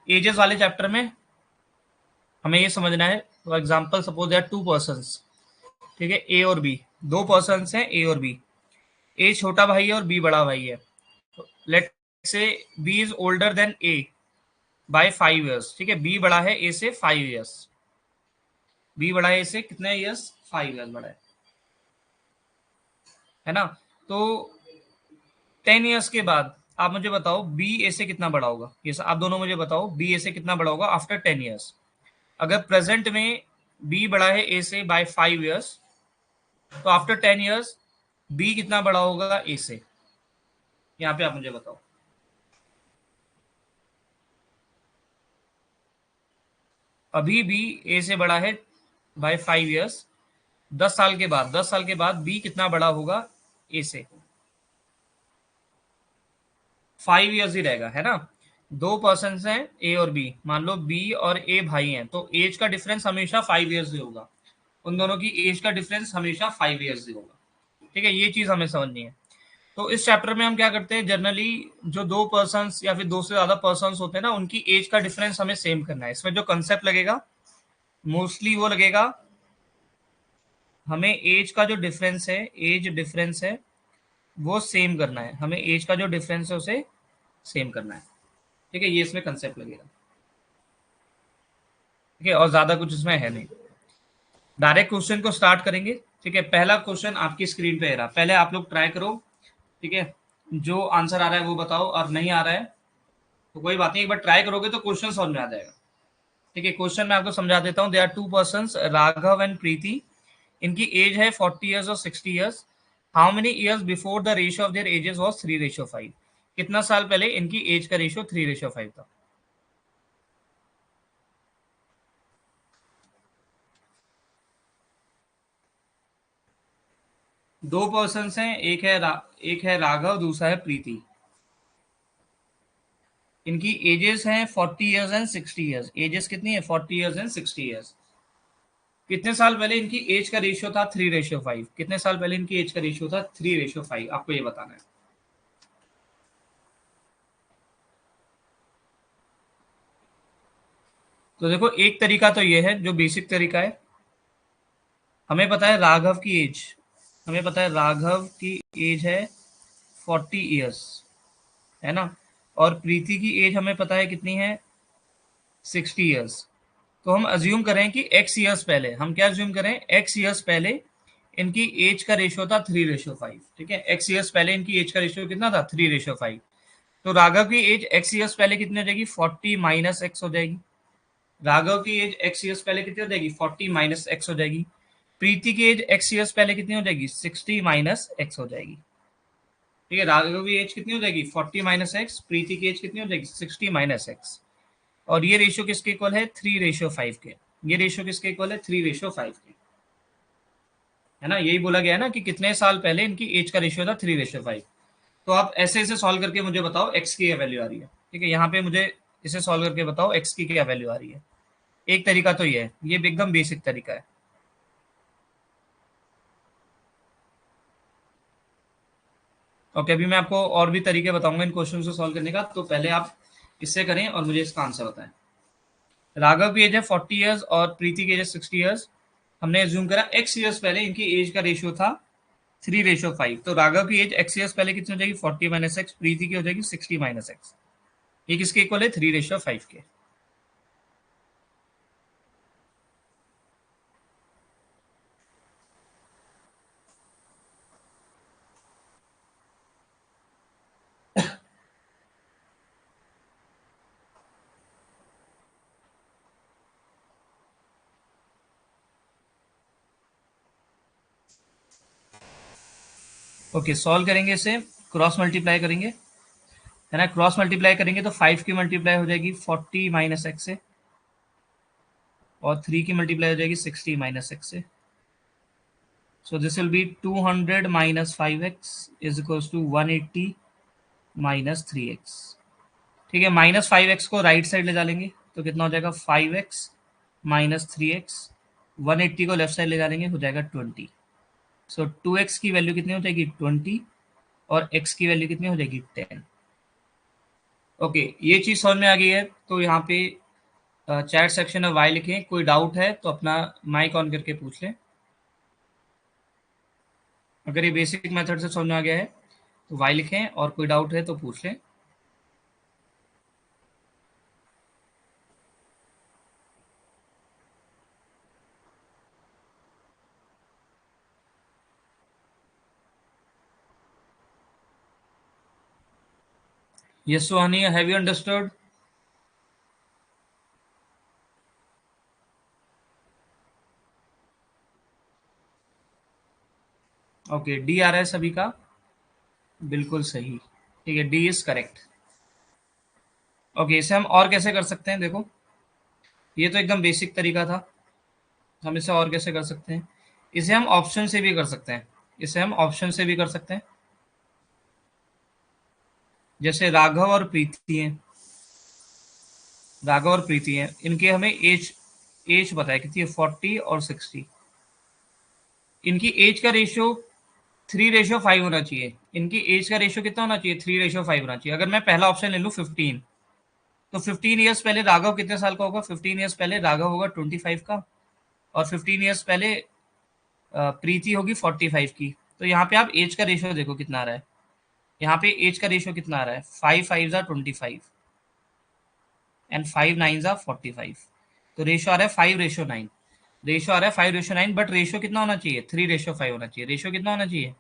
Edges वाले chapter में हमें ये समझना है, for example suppose there two persons, ठीक है, ए और बी, दो पर्सन्स हैं ए और बी। ए छोटा भाई है और बी बड़ा भाई है। लेट से B is older than A by 5 years, ठीक है, बी बड़ा है ए से 5 years। बी बड़ा है ए से कितने ईयर्स? 5 years बड़ा है ना। तो 10 years के बाद आप मुझे बताओ बी ए से कितना बड़ा होगा, ये आप दोनों मुझे बताओ बी ए से कितना बड़ा होगा आफ्टर 10 years। अगर प्रेजेंट में बी बड़ा है ए से बाय 5 years, तो आफ्टर 10 years बी कितना बड़ा होगा ए से, यहाँ पे आप मुझे बताओ। अभी बी ए से बड़ा है बाय 5 years, 10 साल के बाद बी कितना बड़ा होगा ए से? 5 years ही रहेगा, है ना। दो पर्सन हैं ए और बी, मान लो बी और ए भाई हैं, तो एज का डिफरेंस हमेशा 5 years ही होगा। उन दोनों की एज का डिफरेंस हमेशा 5 years ही होगा, ठीक है, ये चीज हमें समझनी है। तो इस चैप्टर में हम क्या करते हैं, जनरली जो दो पर्सन्स या फिर दो से ज्यादा पर्सन्स होते हैं ना, उनकी एज का डिफरेंस हमें सेम करना है। इसमें जो कंसेप्ट लगेगा मोस्टली वो लगेगा, हमें एज का जो डिफरेंस है, एज डिफरेंस है वो सेम करना है। हमें एज का जो डिफरेंस है उसे सेम करना है, ठीक है, ये इसमें कंसेप्ट लगेगा, ठीक है, और ज्यादा कुछ इसमें है नहीं। डायरेक्ट क्वेश्चन को स्टार्ट करेंगे, ठीक है। पहला क्वेश्चन आपकी स्क्रीन पे है, पहले आप लोग ट्राई करो, ठीक है। जो आंसर आ रहा है वो बताओ, और नहीं आ रहा है तो कोई बात नहीं, एक बार ट्राई करोगे तो क्वेश्चन समझ में आ जाएगा, ठीक है। क्वेश्चन मैं आपको समझा देता हूँ। There are two person, Raghav and Preeti. इनकी एज है 40 years और 60 years। How many years before the ratio of their ages was 3:5? कितना साल पहले इनकी एज का रेशियो 3:5 था? दो पर्सन हैं, एक है राघव, दूसरा है प्रीति। इनकी एजेस हैं 40 years एंड 60 years। एजेस कितनी है? 40 years एंड 60 years। कितने साल पहले इनकी एज का रेशियो था 3:5? कितने साल पहले इनकी एज का रेशियो था 3:5? आपको ये बताना है। तो देखो, एक तरीका तो ये है जो बेसिक तरीका है। हमें पता है राघव की एज, हमें पता है राघव की एज है 40 years, है ना। और प्रीति की एज हमें पता है कितनी है, 60 years। तो हम अज्यूम करें कि एक्स ईयर्स पहले, हम क्या अज्यूम करें, एक्स ईयर्स पहले इनकी एज का रेशियो था 3:5, ठीक है। एक्स ईयर्स पहले इनकी एज का रेशियो कितना था? 3:5। तो राघव की एज एक्स ईयर्स पहले कितनी हो जाएगी? 40 - x हो जाएगी। राघव की एज एक्स ईयर्स पहले कितनी हो जाएगी? 40 - x हो जाएगी। प्रीति की एज एक्स ईयर्स पहले कितनी हो जाएगी? 60 - x हो जाएगी, ठीक है। राघव की एज कितनी हो जाएगी? 40 - x। प्रीति की एज कितनी हो जाएगी? 60 - x। और ये रेशियो किसके इक्वल है? 3:5 के। ये रेशियो किसके इक्वल है? 3:5 के, है ना। यही बोला गया है ना कि कितने साल पहले इनकी एज का रेशियो था 3:5। तो आप ऐसे ऐसे सॉल्व करके मुझे बताओ एक्स की क्या वैल्यू आ रही है, ठीक है। यहाँ पे मुझे इसे सॉल्व करके बताओ एक्स की क्या वैल्यू आ रही है। एक तरीका तो ये है, ये एकदम बेसिक तरीका है। ओके, अभी मैं आपको और भी तरीके बताऊंगा इन क्वेश्चन को सॉल्व करने का, तो पहले आप इससे करें और मुझे इसका आंसर बताएं। राघव की एज है 40 years और प्रीति की एज है 60 years। हमने एज्यूम करा एक्स ईयर्स पहले इनकी एज का रेशियो था 3:5। तो राघव की एज एक्स ईयर्स पहले कितनी हो जाएगी? 40 - x। प्रीति की हो जाएगी 60 - x। ये किसके इक्वल है? 3:5 के। ओके, सॉल्व करेंगे इसे, क्रॉस मल्टीप्लाई करेंगे, है ना। क्रॉस मल्टीप्लाई करेंगे तो 5 की मल्टीप्लाई हो जाएगी 40 - x से, और 3 की मल्टीप्लाई हो जाएगी 60 - x से। So this will be 200 - 5x is equals to 180 - 3x, ठीक है। -5x को राइट साइड ले डालेंगे तो कितना हो जाएगा? 5x - 3x। 180 को लेफ्ट साइड ले डालेंगे, हो जाएगा 20। सो 2x की वैल्यू कितनी हो जाएगी? 20। और x की वैल्यू कितनी हो जाएगी? 10। ओके, ये चीज़ समझ में आ गई है। तो यहाँ पे चैट सेक्शन में वाई लिखें, कोई डाउट है तो अपना माइक ऑन करके पूछ लें। अगर ये बेसिक मेथड से समझ में आ गया है तो वाई लिखें, और कोई डाउट है तो पूछ लें। Yes Suhani, have you understood? Okay, D आ रहा है सभी का? बिल्कुल सही। ठीक है, डी इज करेक्ट। ओके, इसे हम और कैसे कर सकते हैं? देखो, ये तो एकदम बेसिक तरीका था। हम इसे और कैसे कर सकते हैं? इसे हम ऑप्शन से भी कर सकते हैं। इसे हम ऑप्शन से भी कर सकते हैं। जैसे राघव और प्रीति हैं। राघव और प्रीति हैं, इनके हमें एज एज बताया कितनी है, 40 और 60। इनकी एज का रेशियो 3:5 होना चाहिए। इनकी एज का रेशियो कितना होना चाहिए? 3:5 होना चाहिए। अगर मैं पहला ऑप्शन ले लूँ 15, तो 15 ईयर्स पहले राघव कितने साल का होगा? 15 ईयर्स पहले राघव होगा 25 का, और 15 ईयर्स पहले प्रीति होगी 45 की। तो यहाँ पे आप एज का रेशियो देखो कितना आ रहा है। यहाँ पे एज का रेशियो कितना आ रहा है? 5 5 25 एंड 5 9 45। तो रेशियो आ रहा है 5:9। रेशियो आ रहा है 5:9, बट रेशियो कितना होना चाहिए? 3:5 होना चाहिए। रेशियो कितना होना चाहिए?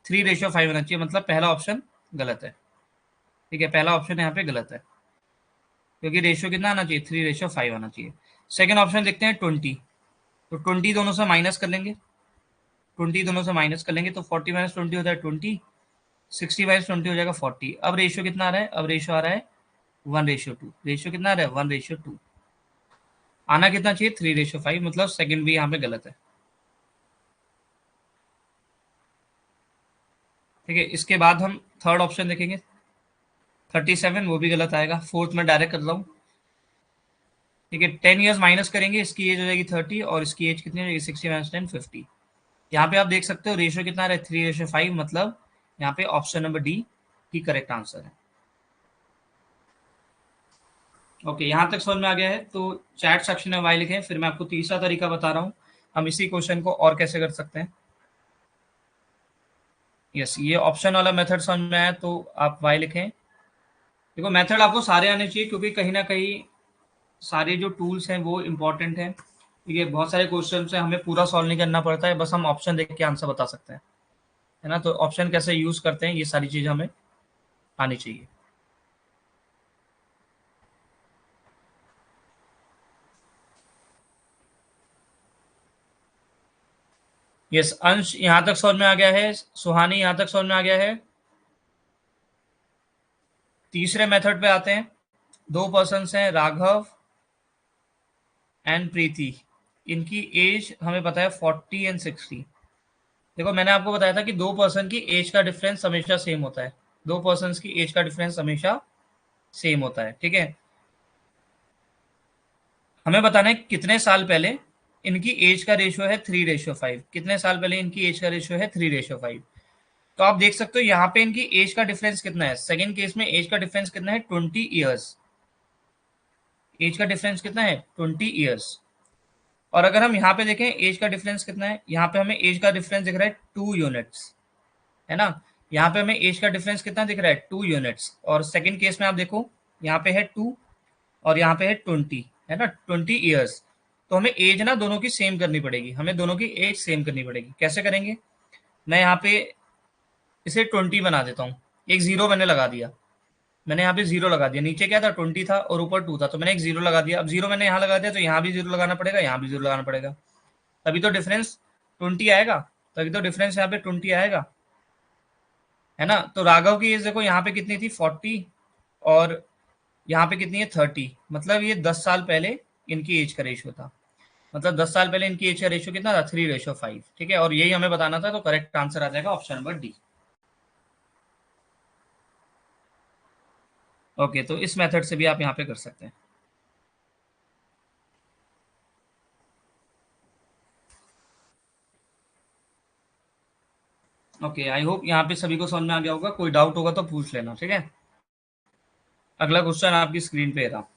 3:5 होना चाहिए। मतलब पहला ऑप्शन गलत है। ठीक है, पहला ऑप्शन यहाँ पे गलत है, क्योंकि रेशियो कितना आना चाहिए? 3:5 आना चाहिए। सेकेंड ऑप्शन देखते हैं, 20। तो 20 दोनों से माइनस कर लेंगे। 20 दोनों से माइनस कर लेंगे तो 40 - 20 होता है 20। 60 - 20 हो जाएगा 40। अब रेशियो कितना आ रहा है? अब रेशियो आ रहा है 1:2। रेशियो कितना आ रहा है? 1:2। आना कितना चाहिए? 3:5। मतलब सेकंड भी यहाँ पे गलत है। ठीक है, इसके बाद हम थर्ड ऑप्शन देखेंगे, 37। वो भी गलत आएगा। फोर्थ में डायरेक्ट कर रहा हूँ। ठीक है, 10 ईयर्स माइनस करेंगे, इसकी एज हो जाएगी 30, और इसकी एज कितनी हो जाएगी? 60 - 10 50। यहाँ पे आप देख सकते हो रेशियो कितना आ रहा है? 3:5। मतलब यहाँ पे ऑप्शन नंबर डी ही करेक्ट आंसर है। ओके, यहाँ तक समझ में आ गया है तो चैट सेक्शन में वाई लिखें। फिर मैं आपको तीसरा तरीका बता रहा हूँ, हम इसी क्वेश्चन को और कैसे कर सकते हैं। यस, ये ऑप्शन वाला मेथड समझ में आया तो आप वाई लिखें। देखो, मेथड आपको सारे आने चाहिए, क्योंकि कहीं ना कहीं सारे जो टूल्स हैं वो इम्पोर्टेंट हैं। ठीक है, बहुत सारे क्वेश्चन से हमें पूरा सॉल्व नहीं करना पड़ता है, बस हम ऑप्शन देख के आंसर बता सकते हैं, है ना? तो ऑप्शन कैसे यूज करते हैं, ये सारी चीज़ हमें आनी चाहिए। यस, अंश यहाँ तक समझ में आ गया है। सुहानी यहाँ तक समझ में आ गया है। तीसरे मेथड पे आते हैं। दो पर्सन हैं, राघव एंड प्रीति। इनकी एज हमें पता है 40 और 60। देखो, मैंने आपको बताया था कि दो पर्सन की एज का डिफरेंस हमेशा सेम होता है। दो पर्सन की एज का डिफरेंस हमेशा सेम होता है। ठीक है, हमें बताना है कितने साल पहले इनकी एज का रेशियो है 3:5। कितने साल पहले इनकी एज का रेशियो है 3:5। तो आप देख सकते हो यहाँ पे इनकी एज का डिफरेंस कितना है। सेकंड केस में एज का डिफरेंस कितना है? 20 ईयर्स। एज का डिफरेंस कितना है? 20 ईयर्स। और अगर हम यहाँ पे देखें एज का डिफरेंस कितना है, यहाँ पे हमें एज का डिफरेंस दिख रहा है 2 यूनिट्स, है ना? यहाँ पे हमें एज का डिफरेंस कितना दिख रहा है? 2 यूनिट्स। और सेकंड केस में आप देखो, यहाँ पे है 2 और यहाँ पे है 20, है ना? 20 ईयर्स। तो हमें एज ना दोनों की सेम करनी पड़ेगी। हमें दोनों की एज सेम करनी पड़ेगी। कैसे करेंगे? मैं यहाँ पे इसे 20 बना देता हूँ। एक जीरो मैंने लगा दिया। मैंने यहाँ पे जीरो लगा दिया। नीचे क्या था? 20 था और ऊपर 2 था, तो मैंने एक जीरो लगा दिया। अब जीरो मैंने यहाँ लगा दिया तो यहाँ भी जीरो लगाना पड़ेगा, यहाँ भी जीरो लगाना पड़ेगा। तभी तो डिफरेंस 20 आएगा। तभी तो डिफरेंस यहाँ पे 20 आएगा, है ना? तो राघव की एज देखो यहाँ पे कितनी थी? 40। और यहाँ पे कितनी है? 30। मतलब ये 10 साल पहले इनकी एज का रेशियो था। मतलब 10 साल पहले इनकी एज का रेशियो कितना था? 3:5। ठीक है, और यही हमें बताना था, तो करेक्ट आंसर आ जाएगा ऑप्शन नंबर डी। ओके, तो इस मेथड से भी आप यहाँ पे कर सकते हैं। ओके, आई होप यहाँ पे सभी को समझ में आ गया होगा। कोई डाउट होगा तो पूछ लेना, ठीक है? अगला क्वेश्चन आपकी स्क्रीन पे था।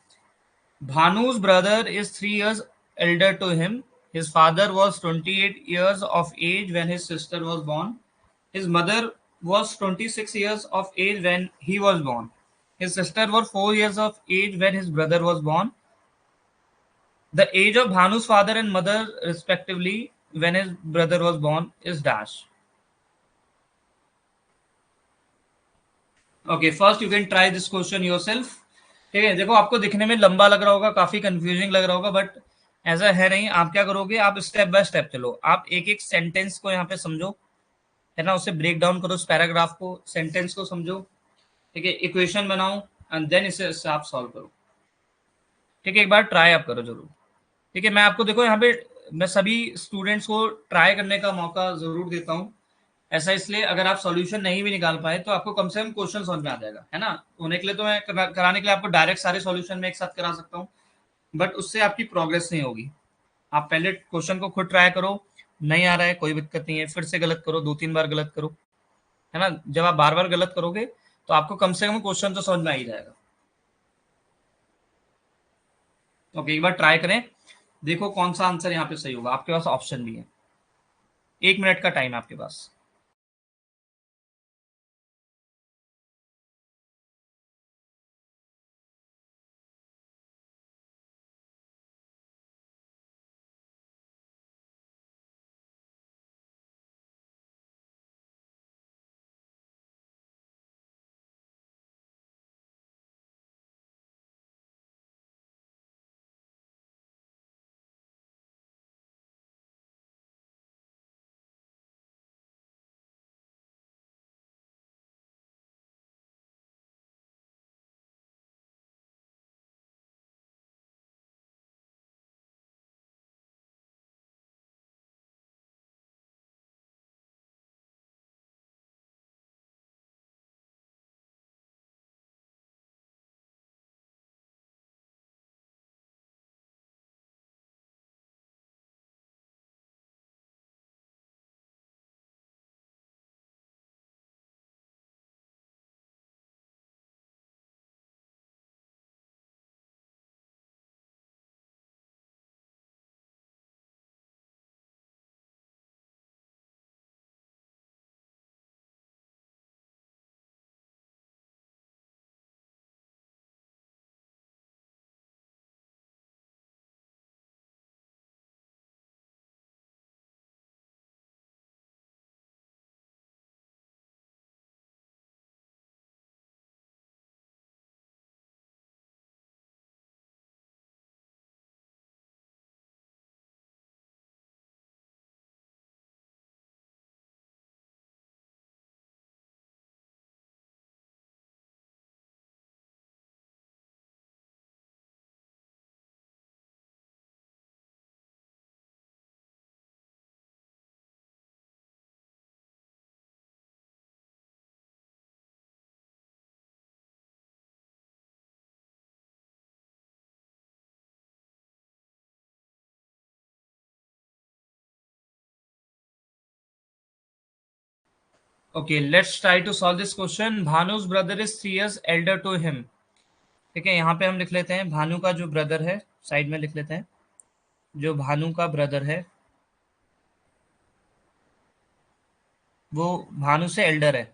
भानु's brother is 3 years elder to him. His father was 28 years of age when his sister was born. His mother was 26 years of age when he was born. His sister was 4 years of age when his brother was born. The age of Bhanu's father and mother respectively when his brother was born is dash. Okay, first you can try this question yourself. ठीक है, देखो आपको दिखने में लंबा लग रहा होगा, काफी कंफ्यूजिंग लग रहा होगा, बट ऐसा है नहीं। आप क्या करोगे, आप स्टेप बाय स्टेप चलो, आप एक एक सेंटेंस को यहाँ पे समझो, है ना, उसे ब्रेक डाउन करो, उस पैराग्राफ को, सेंटेंस को समझो, ठीक है, इक्वेशन बनाओ एंड देन इसे आप सॉल्व करो। ठीक है, एक बार ट्राई आप करो जरूर। ठीक है, मैं आपको देखो यहाँ पे मैं सभी स्टूडेंट्स को ट्राई करने का मौका जरूर देता हूँ। ऐसा इसलिए, अगर आप सॉल्यूशन नहीं भी निकाल पाए तो आपको कम से कम क्वेश्चन समझ में आ जाएगा, है ना। होने के लिए तो मैं कराने के लिए आपको डायरेक्ट सारे सॉल्यूशन में एक साथ करा सकता हूँ, बट उससे आपकी प्रोग्रेस नहीं होगी। आप पहले क्वेश्चन को खुद ट्राई करो, नहीं आ रहा है कोई दिक्कत नहीं है, फिर से गलत करो, 2-3 बार गलत करो, है ना। जब आप बार बार गलत करोगे तो आपको कम से कम क्वेश्चन तो समझ में आ ही जाएगा। ओके, एक बार ट्राई करें, देखो कौन सा आंसर यहाँ पे सही होगा। आपके पास ऑप्शन भी है, 1 मिनट का टाइम आपके पास। Okay, let's try to solve this question. Bhanu's brother is 3 years elder to him। ठीक है, यहाँ पे हम लिख लेते हैं भानु का जो ब्रदर है, साइड में लिख लेते हैं, जो भानु का ब्रदर है वो भानु से एल्डर है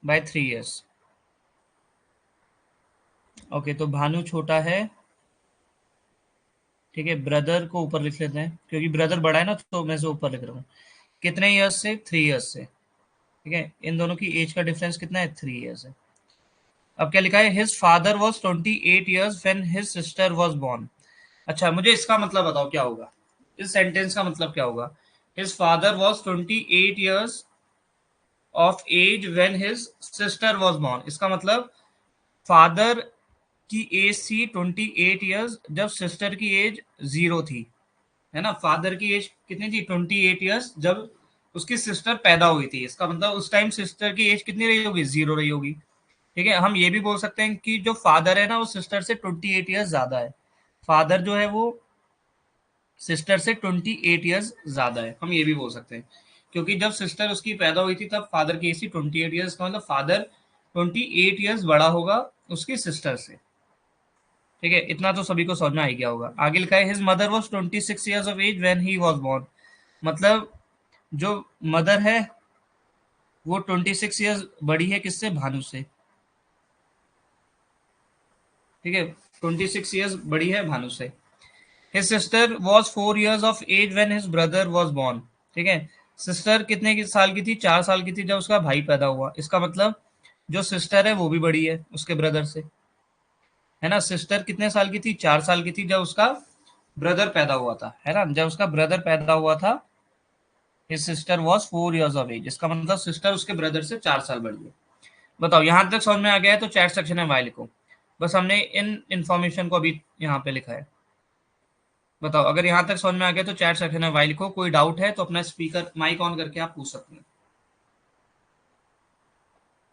बाय 3 years। ओके, तो भानु छोटा है, ठीक है, ब्रदर को ऊपर लिख लेते हैं क्योंकि ब्रदर बड़ा है ना, तो मैं से ऊपर लिख रहा हूँ। कितने ईयर्स से? 3 years से। ठीक है, इन दोनों की एज का डिफरेंस कितना है? 3 years है। अब क्या लिखा है? His father was 28 years when his sister was born. अच्छा, मुझे इसका मतलब बताओ क्या होगा, इस सेंटेंस का मतलब क्या होगा? His father was 28 years of age when his sister was born, इसका मतलब फादर की एज थी 28 years जब सिस्टर की एज 0 थी, है ना। फादर की एज कितनी थी? 28 years जब उसकी सिस्टर पैदा हुई थी, इसका मतलब उस टाइम सिस्टर की एज कितनी रही होगी? 0 रही होगी। ठीक है, हम ये भी बोल सकते हैं कि जो फादर है ना वो सिस्टर से 28 years ज्यादा है। फादर जो है वो सिस्टर से 28 years ज्यादा है, हम ये भी बोल सकते हैं, क्योंकि जब सिस्टर उसकी पैदा हुई थी तब फादर की एज थी 28 years, का मतलब फादर 28 years बड़ा होगा उसकी सिस्टर से। ठीक है, इतना तो सभी को समझ में आ ही गया होगा। आगे लिखा है his mother was 26 years of age when he was born. मतलब जो मदर है वो 26 ईयर्स बड़ी है किससे? भानु से। ठीक है, 26 ईयर्स बड़ी है भानु से। His sister was 4 years of age when his brother was born. ठीक है, सिस्टर कितने की साल की थी? 4 साल की थी जब उसका भाई पैदा हुआ। इसका मतलब जो सिस्टर है वो भी बड़ी है उसके ब्रदर से, है ना। सिस्टर कितने साल की थी? 4 साल की थी जब उसका ब्रदर पैदा हुआ था, है ना। जब उसका ब्रदर पैदा हुआ था his sister was 4 years of age. इसका मतलब सिस्टर उसके ब्रदर से 4 साल बड़ी है। बताओ यहां तक समझ में आ गया है तो चैट सेक्शन में वाई लिखो। बस हमने इन इंफॉर्मेशन को अभी यहाँ पे लिखा है। बताओ अगर यहाँ तक समझ में आ गया तो चैट सेक्शन में वाई लिखो। कोई डाउट है तो अपना स्पीकर माइक ऑन करके आप पूछ सकते हैं।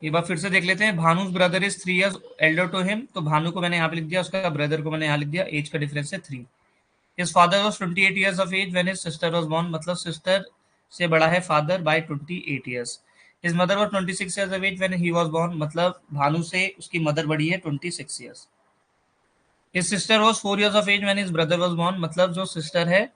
एक बार फिर से देख लेते हैं। Bhanu brother is 3 years elder to him. तो भानु को मैंने यहाँ पे लिख दिया, उसका ब्रदर को मैंने यहाँ लिख दिया। एज का डिफरेंस है 3। His father was 28 years of age when his sister was born. मतलब सिस्टर से बड़ा है father by 28 years. His mother was 26 years of age when he was born. मतलब भानु से उसकी मदर बड़ी है 26 years. His sister was 4 years of age when his brother was born. मतलब जो सिस्टर है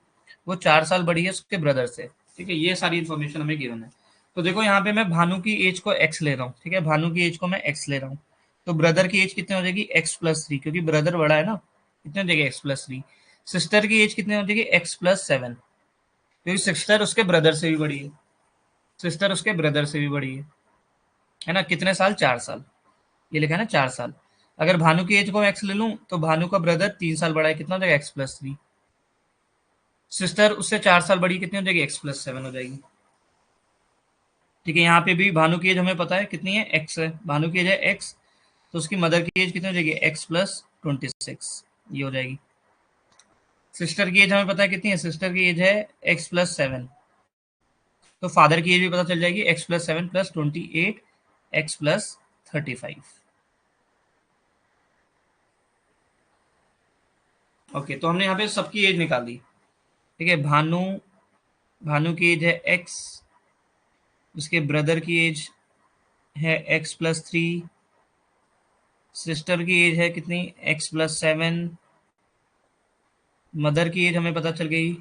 वो 4 साल बड़ी है उसके ब्रदर से। ठीक है, ये सारी इन्फॉर्मेशन हमें गिवन है। तो देखो यहाँ पे मैं भानु की एज को एक्स ले रहा हूँ। ठीक है, भानु की एज को मैं एक्स ले रहा हूँ। तो ब्रदर की एज कितनी हो जाएगी? x+3, क्योंकि ब्रदर बड़ा है ना। कितनी हो जाएगी? x+3। सिस्टर की एज कितनी हो जाएगी? x+7, क्योंकि सिस्टर उसके ब्रदर से भी बड़ी है। सिस्टर उसके ब्रदर से भी बड़ी है ना। कितने साल? 4 साल। ये लिखा है ना 4 साल। अगर भानु की एज को एक्स ले लूं तो भानु का ब्रदर 3 साल बड़ा है। कितना हो जाएगा? x+3। सिस्टर उससे 4 साल बड़ी, कितनी हो जाएगी? x+7 हो जाएगी। ठीक है, यहाँ पे भी भानु की एज हमें पता है कितनी है? एक्स है। भानु की एज है एक्स, तो उसकी मदर की एज कितनी हो जाएगी? x+26, ये हो जाएगी। सिस्टर की एज हमें पता है कितनी है? सिस्टर की एज है x+7, तो फादर की एज भी पता चल जाएगी। x+7+28, x+35। ओके, तो हमने यहाँ पे सबकी एज निकाल दी। ठीक है, भानु भानु की एज है एक्स, उसके ब्रदर की एज है x+3, सिस्टर की एज है कितनी? x+7, मदर की एज हमें पता चल गई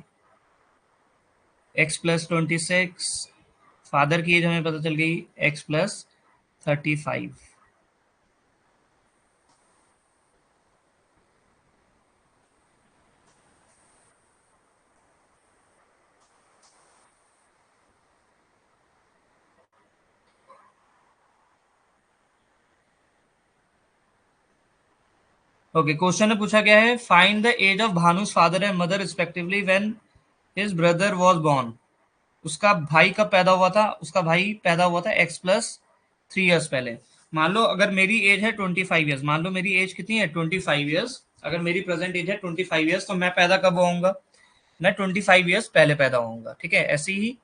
x+26, फादर की एज हमें पता चल गई x+35। ओके, क्वेश्चन में पूछा गया है find the age of Bhanu's father and mother respectively when his brother was born. उसका भाई कब पैदा हुआ था? उसका भाई पैदा हुआ था x+3 ईयर्स पहले। मान लो अगर मेरी एज है 25 ईयर्स, मान लो मेरी एज कितनी है? 25 ईयर्स। अगर मेरी प्रेजेंट एज है 25 ईयर्स तो मैं पैदा कब होऊंगा? मैं 25 ईयर्स पहले पैदा होऊंगा। ठीक है, ऐसे ही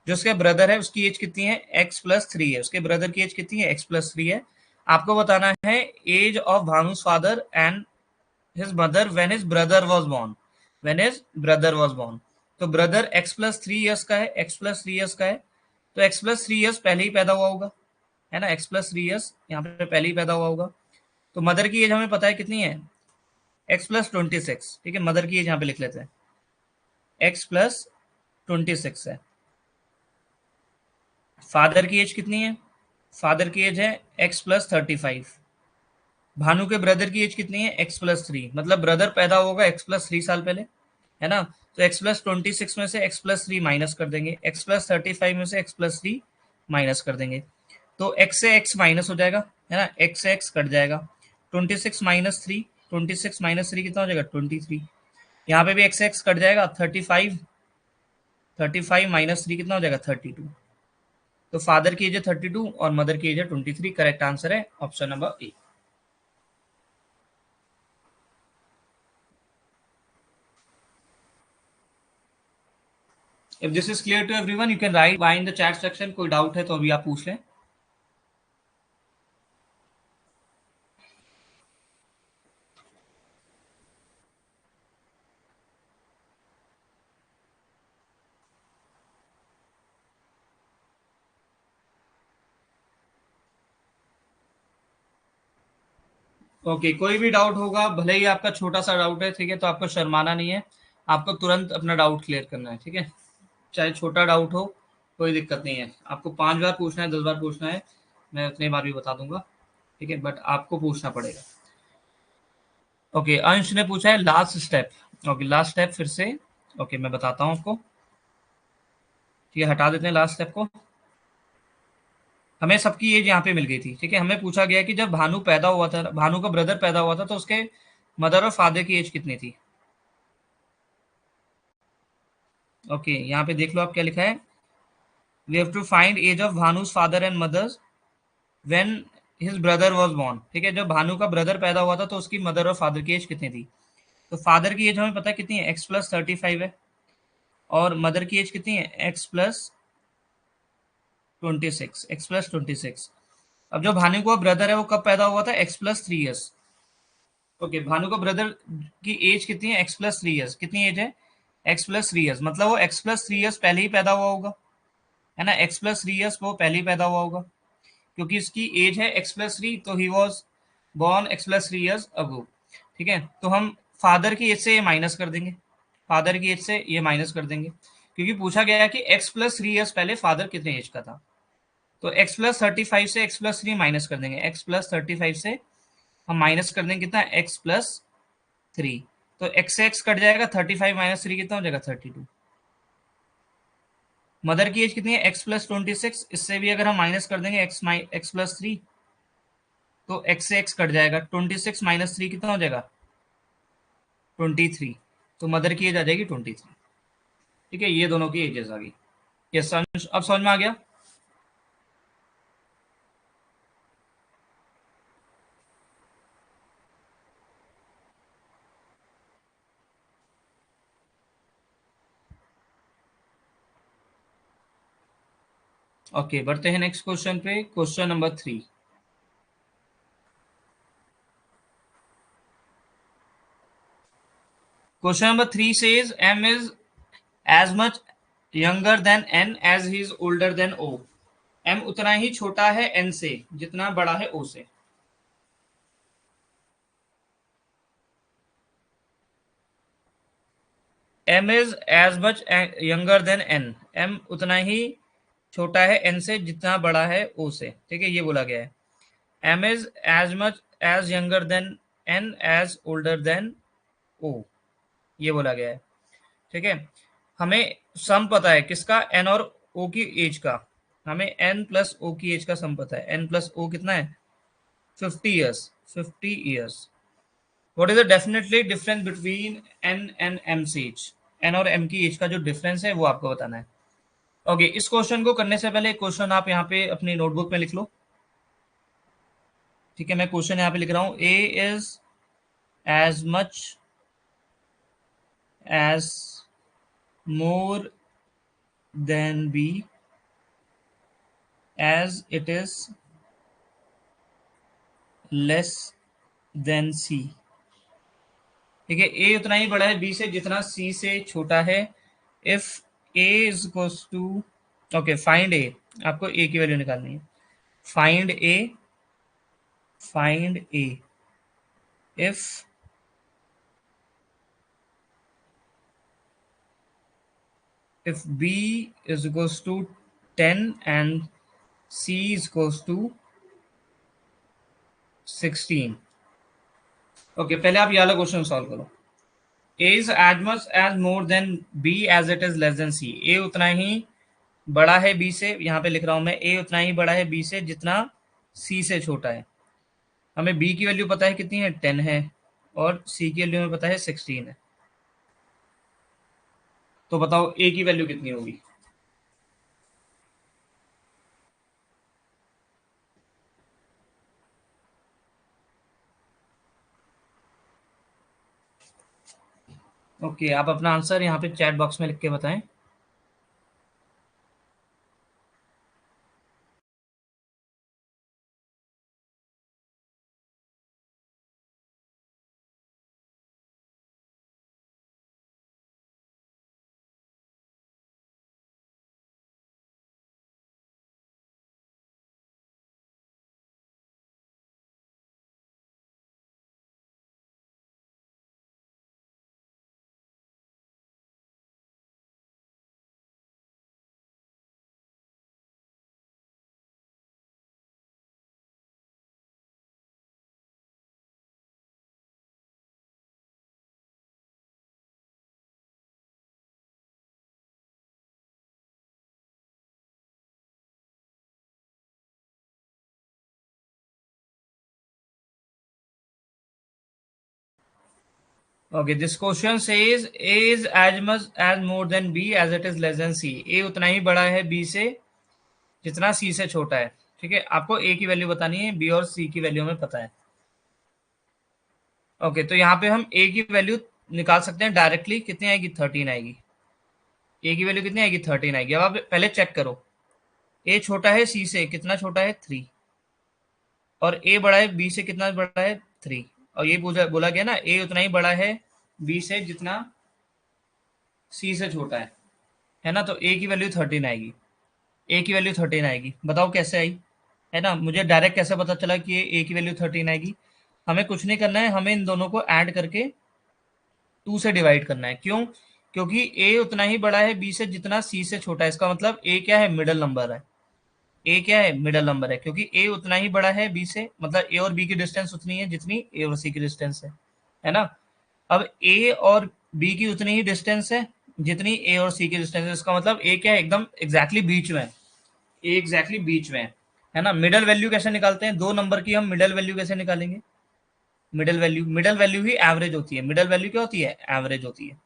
जो उसके ब्रदर है उसकी एज कितनी है? x+3 है। उसके ब्रदर की एज कितनी है? x+3 है। आपको बताना है age of Bhanu's father and his mother when his brother was born, when his brother was born। तो ब्रदर x+3 ईयर्स का है, x+3 ईयर्स का है, तो x+3 ईयर्स पहले ही पैदा हुआ होगा, है ना। x+3 ईयर्स यहाँ पे पहले ही पैदा हुआ होगा। तो मदर की एज हमें पता है कितनी है? x+26। ठीक है, मदर की एज यहाँ पे लिख लेते हैं, x+26 है। फादर की एज कितनी है? फादर की एज है x+35। भानु के ब्रदर की एज कितनी है? x+3। मतलब ब्रदर पैदा होगा x+3 साल पहले, है ना। तो x+26 में से x+3 माइनस कर देंगे, x+35 में से x+3 माइनस कर देंगे, तो x से x माइनस हो जाएगा, है ना। x से x कट जाएगा। 26 - 3, 26 - 3 कितना हो जाएगा? 23। यहाँ पे भी x से x कट जाएगा। 35, 35 - 3 कितना हो जाएगा? 32। तो फादर की एज है 32 और मदर की एज है 23। करेक्ट आंसर है option number A. If this is clear to everyone, you can write Y in the chat section। कोई डाउट है तो अभी आप पूछ लें। ओके, कोई भी डाउट होगा, भले ही आपका छोटा सा डाउट है, ठीक है, तो आपको शर्माना नहीं है, आपको तुरंत अपना डाउट क्लियर करना है, ठीक है, चाहे छोटा डाउट हो, कोई दिक्कत नहीं है, आपको 5 बार पूछना है, 10 बार पूछना है, मैं उतनी बार भी बता दूंगा, ठीक है, बट आपको पूछना पड़ेगा। ओके, अंश ने पूछा है last step. Okay, last step फिर से, ओके मैं बताता हूँ आपको, ठीक है, हटा देते हैं लास्ट स्टेप को। हमें सबकी एज यहाँ पे मिल गई थी, ठीक है, हमें पूछा गया कि जब भानु पैदा हुआ था, भानु का ब्रदर पैदा हुआ था, तो उसके मदर और फादर की एज कितनी थी। ओके, यहाँ पे देख लो आप क्या लिखा है, we have to find age of Bhanu's father and mothers when his brother was born. ठीक है, जब भानु का ब्रदर पैदा हुआ था तो उसकी मदर और फादर की एज कितनी थी। तो फादर की एज हमें पता है कितनी है, x+35 है, और मदर की एज कितनी है, x+26। अब जो भानु का ब्रदर है वो कब पैदा हुआ था, x+3 ईयर्स। ओके, भानु का ब्रदर की एज कितनी है, x+3 ईयर्स। कितनी एज है, x+3 ईयर्स, मतलब वो x+3 ईयर्स पहले ही पैदा हुआ होगा, है ना, x+3 ईयर्स वो पहले ही पैदा हुआ होगा, क्योंकि इसकी एज है x+3, तो he was born x+3 years ago. ठीक है, तो हम फादर की एज से ये माइनस कर देंगे, फादर की एज से ये माइनस कर देंगे, क्योंकि पूछा गया है कि x+3 ईयर्स पहले फादर कितने एज का था। तो x+35 से x+3 माइनस कर देंगे, x+35 से हम माइनस कर देंगे कितना, x+3। तो x से x कट जाएगा, 35 - 3 कितना हो जाएगा, 32। मदर की एज कितनी है, x+26, इससे भी अगर हम माइनस कर देंगे x+3, तो x से x कट जाएगा, 26 - 3 कितना हो जाएगा, 23। तो मदर की एज आ जाएगी 23। ठीक है, ये दोनों की एजेस आ गई। ये समझ, अब समझ में आ गया। ओके, बढ़ते हैं नेक्स्ट क्वेश्चन पे, question number 3। Question number 3 says m is as much younger than n as he is older than o। m उतना ही छोटा है n से जितना बड़ा है o से। m is as much younger than n, m उतना ही छोटा है n से जितना बड़ा है o से। ठीक है, ये बोला गया है, m is as much as younger than n as older than o, ये बोला गया है। ठीक है, हमें सम पता है किसका, n और o की एज का, हमें n प्लस o की एज का सम पता है, n प्लस o कितना है, 50 years, 50 years. What is the definitely difference between n and m age, n और m की एज का जो डिफरेंस है वो आपको बताना है। ओके, इस क्वेश्चन को करने से पहले क्वेश्चन आप यहाँ पे अपनी नोटबुक में लिख लो। ठीक है, मैं क्वेश्चन यहाँ पे लिख रहा हूँ, a is as much as more than b as it is less than c। ठीक है, a उतना ही बड़ा है b से जितना c से छोटा है। If a is equals to, okay find a, आपको a की वैल्यू निकालनी है। Find a, find a if b is equals to 10 and c is equals to 16। Okay, पहले आप ये वाला क्वेश्चन सॉल्व करो। a is as much as more than b as it is less than c। a उतना ही बड़ा है b से, यहाँ पे लिख रहा हूं मैं, a उतना ही बड़ा है b से जितना c से छोटा है। हमें b की वैल्यू पता है कितनी है, 10 है, और c की वैल्यू हमें पता है 16 है। तो बताओ a की वैल्यू कितनी होगी। ओके, आप अपना आंसर यहाँ पे चैट बॉक्स में लिख के बताएं। Okay, this question says A is as much as more than B as it is less than C. A उतना ही बड़ा है बी से जितना सी से छोटा है। ठीक है, आपको ए की वैल्यू बतानी है, बी और सी की वैल्यू हमें पता है। ओके, तो यहाँ पे हम ए की वैल्यू निकाल सकते हैं डायरेक्टली। कितनी आएगी? 13 आएगी। ए की वैल्यू कितनी आएगी? 13 आएगी। अब आप पहले चेक करो, ए छोटा है सी से, कितना छोटा है? 3। और ए बड़ा है बी से, कितना बड़ा है? 3। और ये बोला गया ना, ए उतना ही बड़ा है बी से जितना सी से छोटा है ना। तो ए की वैल्यू 13 आएगी। ए की वैल्यू 13 आएगी। बताओ कैसे आई? है ना, मुझे डायरेक्ट कैसे पता चला कि ये ए की वैल्यू 13 आएगी? हमें कुछ नहीं करना है, हमें इन दोनों को ऐड करके 2 से डिवाइड करना है। क्यों? क्योंकि ए उतना ही बड़ा है बी से जितना सी से छोटा है। इसका मतलब ए क्या है? मिडल नंबर है। ए क्या है? मिडल नंबर है, क्योंकि ए उतना ही बड़ा है बी से, मतलब ए और बी की डिस्टेंस उतनी है जितनी ए और सी की डिस्टेंस है ना। अब ए और बी की उतनी ही डिस्टेंस है जितनी ए और सी की डिस्टेंस है। इसका मतलब ए क्या है? एकदम एग्जैक्टली बीच में है। ए एग्जैक्टली बीच में है ना। मिडल वैल्यू कैसे निकालते हैं? दो नंबर की हम मिडल वैल्यू कैसे निकालेंगे? मिडल वैल्यू ही एवरेज होती है। मिडल वैल्यू क्या होती है? एवरेज होती है।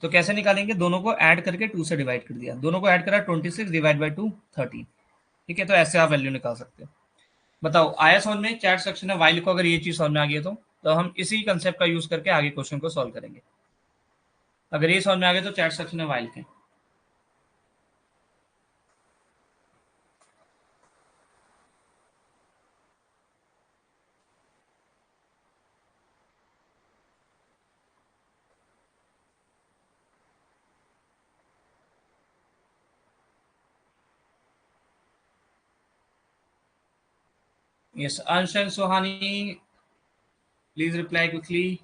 तो कैसे निकालेंगे? दोनों को ऐड करके 2 से डिवाइड कर दिया। दोनों को ऐड करा, 26 डिवाइड बाई 2 13। ठीक है, तो ऐसे आप वैल्यू निकाल सकते हो। बताओ आया समझ में? चैट सेक्शन में वाइल को अगर ये चीज समझ में आ गई है तो हम इसी कंसेप्ट का यूज करके आगे क्वेश्चन को सॉल्व करेंगे। अगर ये समझ में आ गया तो चैट सेक्शन में वाइल के। Yes, Ansh and Sohani, please reply quickly.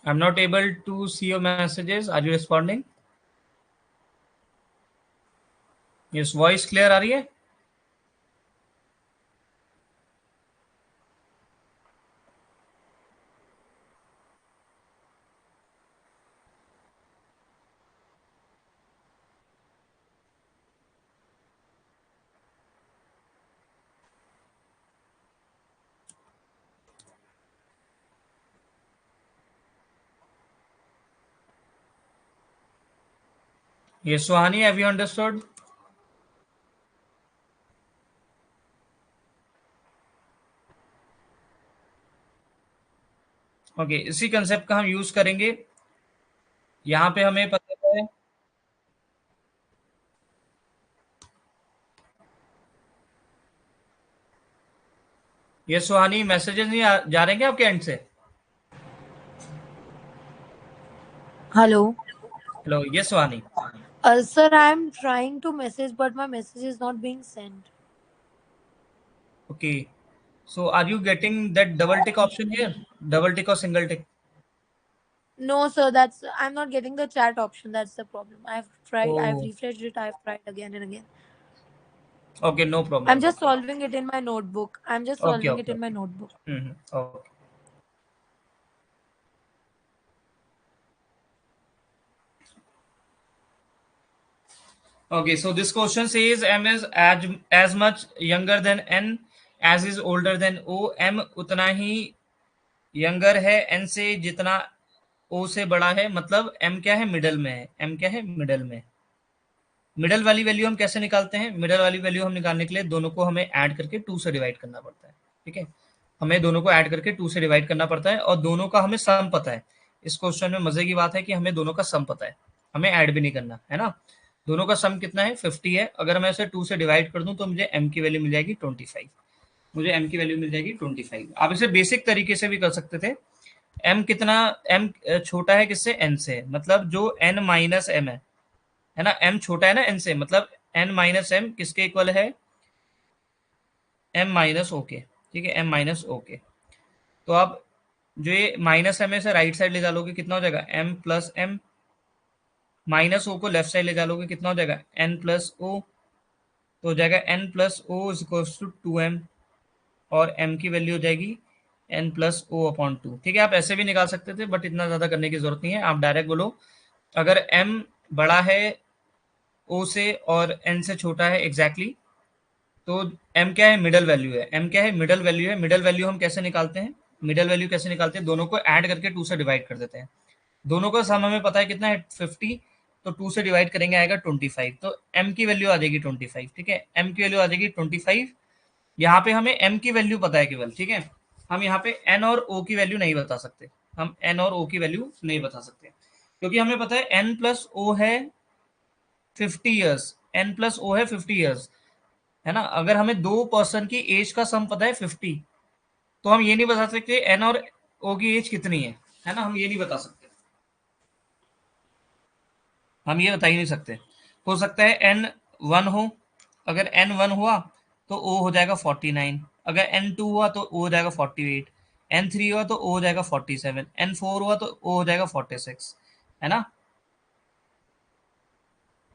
I'm not able to see your messages. Are you responding? Yes, voice clear आ रही है? Yes, Sohani, have you understood? Okay, इसी कंसेप्ट का हम यूज करेंगे। यहाँ पे हमें पता है। ये सुहानी, मैसेजेस नहीं जा रहे हैं क्या आपके एंड से? Hello. हेलो, ये सुहानी। Sir, I'm trying to message, but my message is not being sent. Okay, so are you getting that double tick option here? Double tick और single tick? No, sir, I'm not getting the chat option. That's the problem. I've oh, refreshed it, I've tried again and again. Okay, no I'm problem, no just problem. solving it in my notebook. I'm just okay, solving it okay, in my okay. notebook. Okay. Okay, so this question says M is as much younger than N as is older than O. M उतना ही younger है N से जितना O से बड़ा है। मतलब M क्या है? मिडल में है। M क्या है? मिडल में। मिडल वाली वैल्यू हम कैसे निकालते हैं? मिडल वाली वैल्यू हम निकालने के लिए दोनों को हमें ऐड करके 2 से डिवाइड करना पड़ता है। ठीक है, हमें दोनों को ऐड करके 2 से डिवाइड करना पड़ता है और दोनों का हमें सम पता है। इस क्वेश्चन में मजे की बात है कि हमें दोनों का सम पता है, हमें ऐड भी नहीं करना है ना। दोनों का सम कितना है? 50 है। अगर मैं इसे 2 से डिवाइड कर दूं तो मुझे m की वैल्यू मिल जाएगी 25। मुझे m की वैल्यू मिल जाएगी 25। आप इसे बेसिक तरीके से भी कर सकते थे। m कितना? m छोटा है किससे? n से। मतलब जो n माइनस m है ना, m छोटा है ना n से, मतलब n माइनस m किसके इक्वल है? m माइनस ओ के। ठीक है, m माइनस ओ के। तो आप जो ये माइनस m है इसे राइट साइड ले डालोगे, कितना हो जाएगा? m plus m। Minus O को लेफ्ट साइड ले डालोगे, कितना हो जाएगा? n plus O. तो हो जाएगा n plus O is equals to 2m, और m की वैल्यू हो जाएगी n प्लस ओ अपॉन 2। ठीक है, आप ऐसे भी निकाल सकते थे, बट इतना ज़्यादा करने की जरूरत नहीं है, आप डायरेक्ट बोलो अगर m बड़ा है o से और n से छोटा है एग्जैक्टली तो m क्या है, मिडल वैल्यू है। m क्या है, मिडल वैल्यू है। मिडल वैल्यू हम कैसे निकालते हैं, मिडल वैल्यू कैसे निकालते हैं, दोनों को ऐड करके 2 से डिवाइड कर देते हैं। दोनों का सम हमें पता है कितना है 50, तो 2 से डिवाइड करेंगे आएगा 25, तो m की वैल्यू आ जाएगी 25। ठीक है, m की वैल्यू आ जाएगी 25। यहाँ पे हमें m की वैल्यू पता है केवल। ठीक है, हम यहाँ पे n और o की वैल्यू नहीं बता सकते, हम n और o की वैल्यू नहीं बता सकते, क्योंकि हमें पता है n प्लस ओ है 50 ईयर्स, n प्लस ओ है 50 ईयर्स, है ना। अगर हमें दो पर्सन की एज का सम पता है 50, तो हम ये नहीं बता सकते n और o की एज कितनी है ना, हम ये नहीं बता सकते, हम ये बता ही नहीं सकते। हो सकता है n 1 हो, अगर n 1 हुआ तो o हो जाएगा 49, अगर n 2 हुआ तो o हो जाएगा 48, n 3 हुआ तो o हो जाएगा 47, n 4 हुआ तो o हो जाएगा 46, है ना।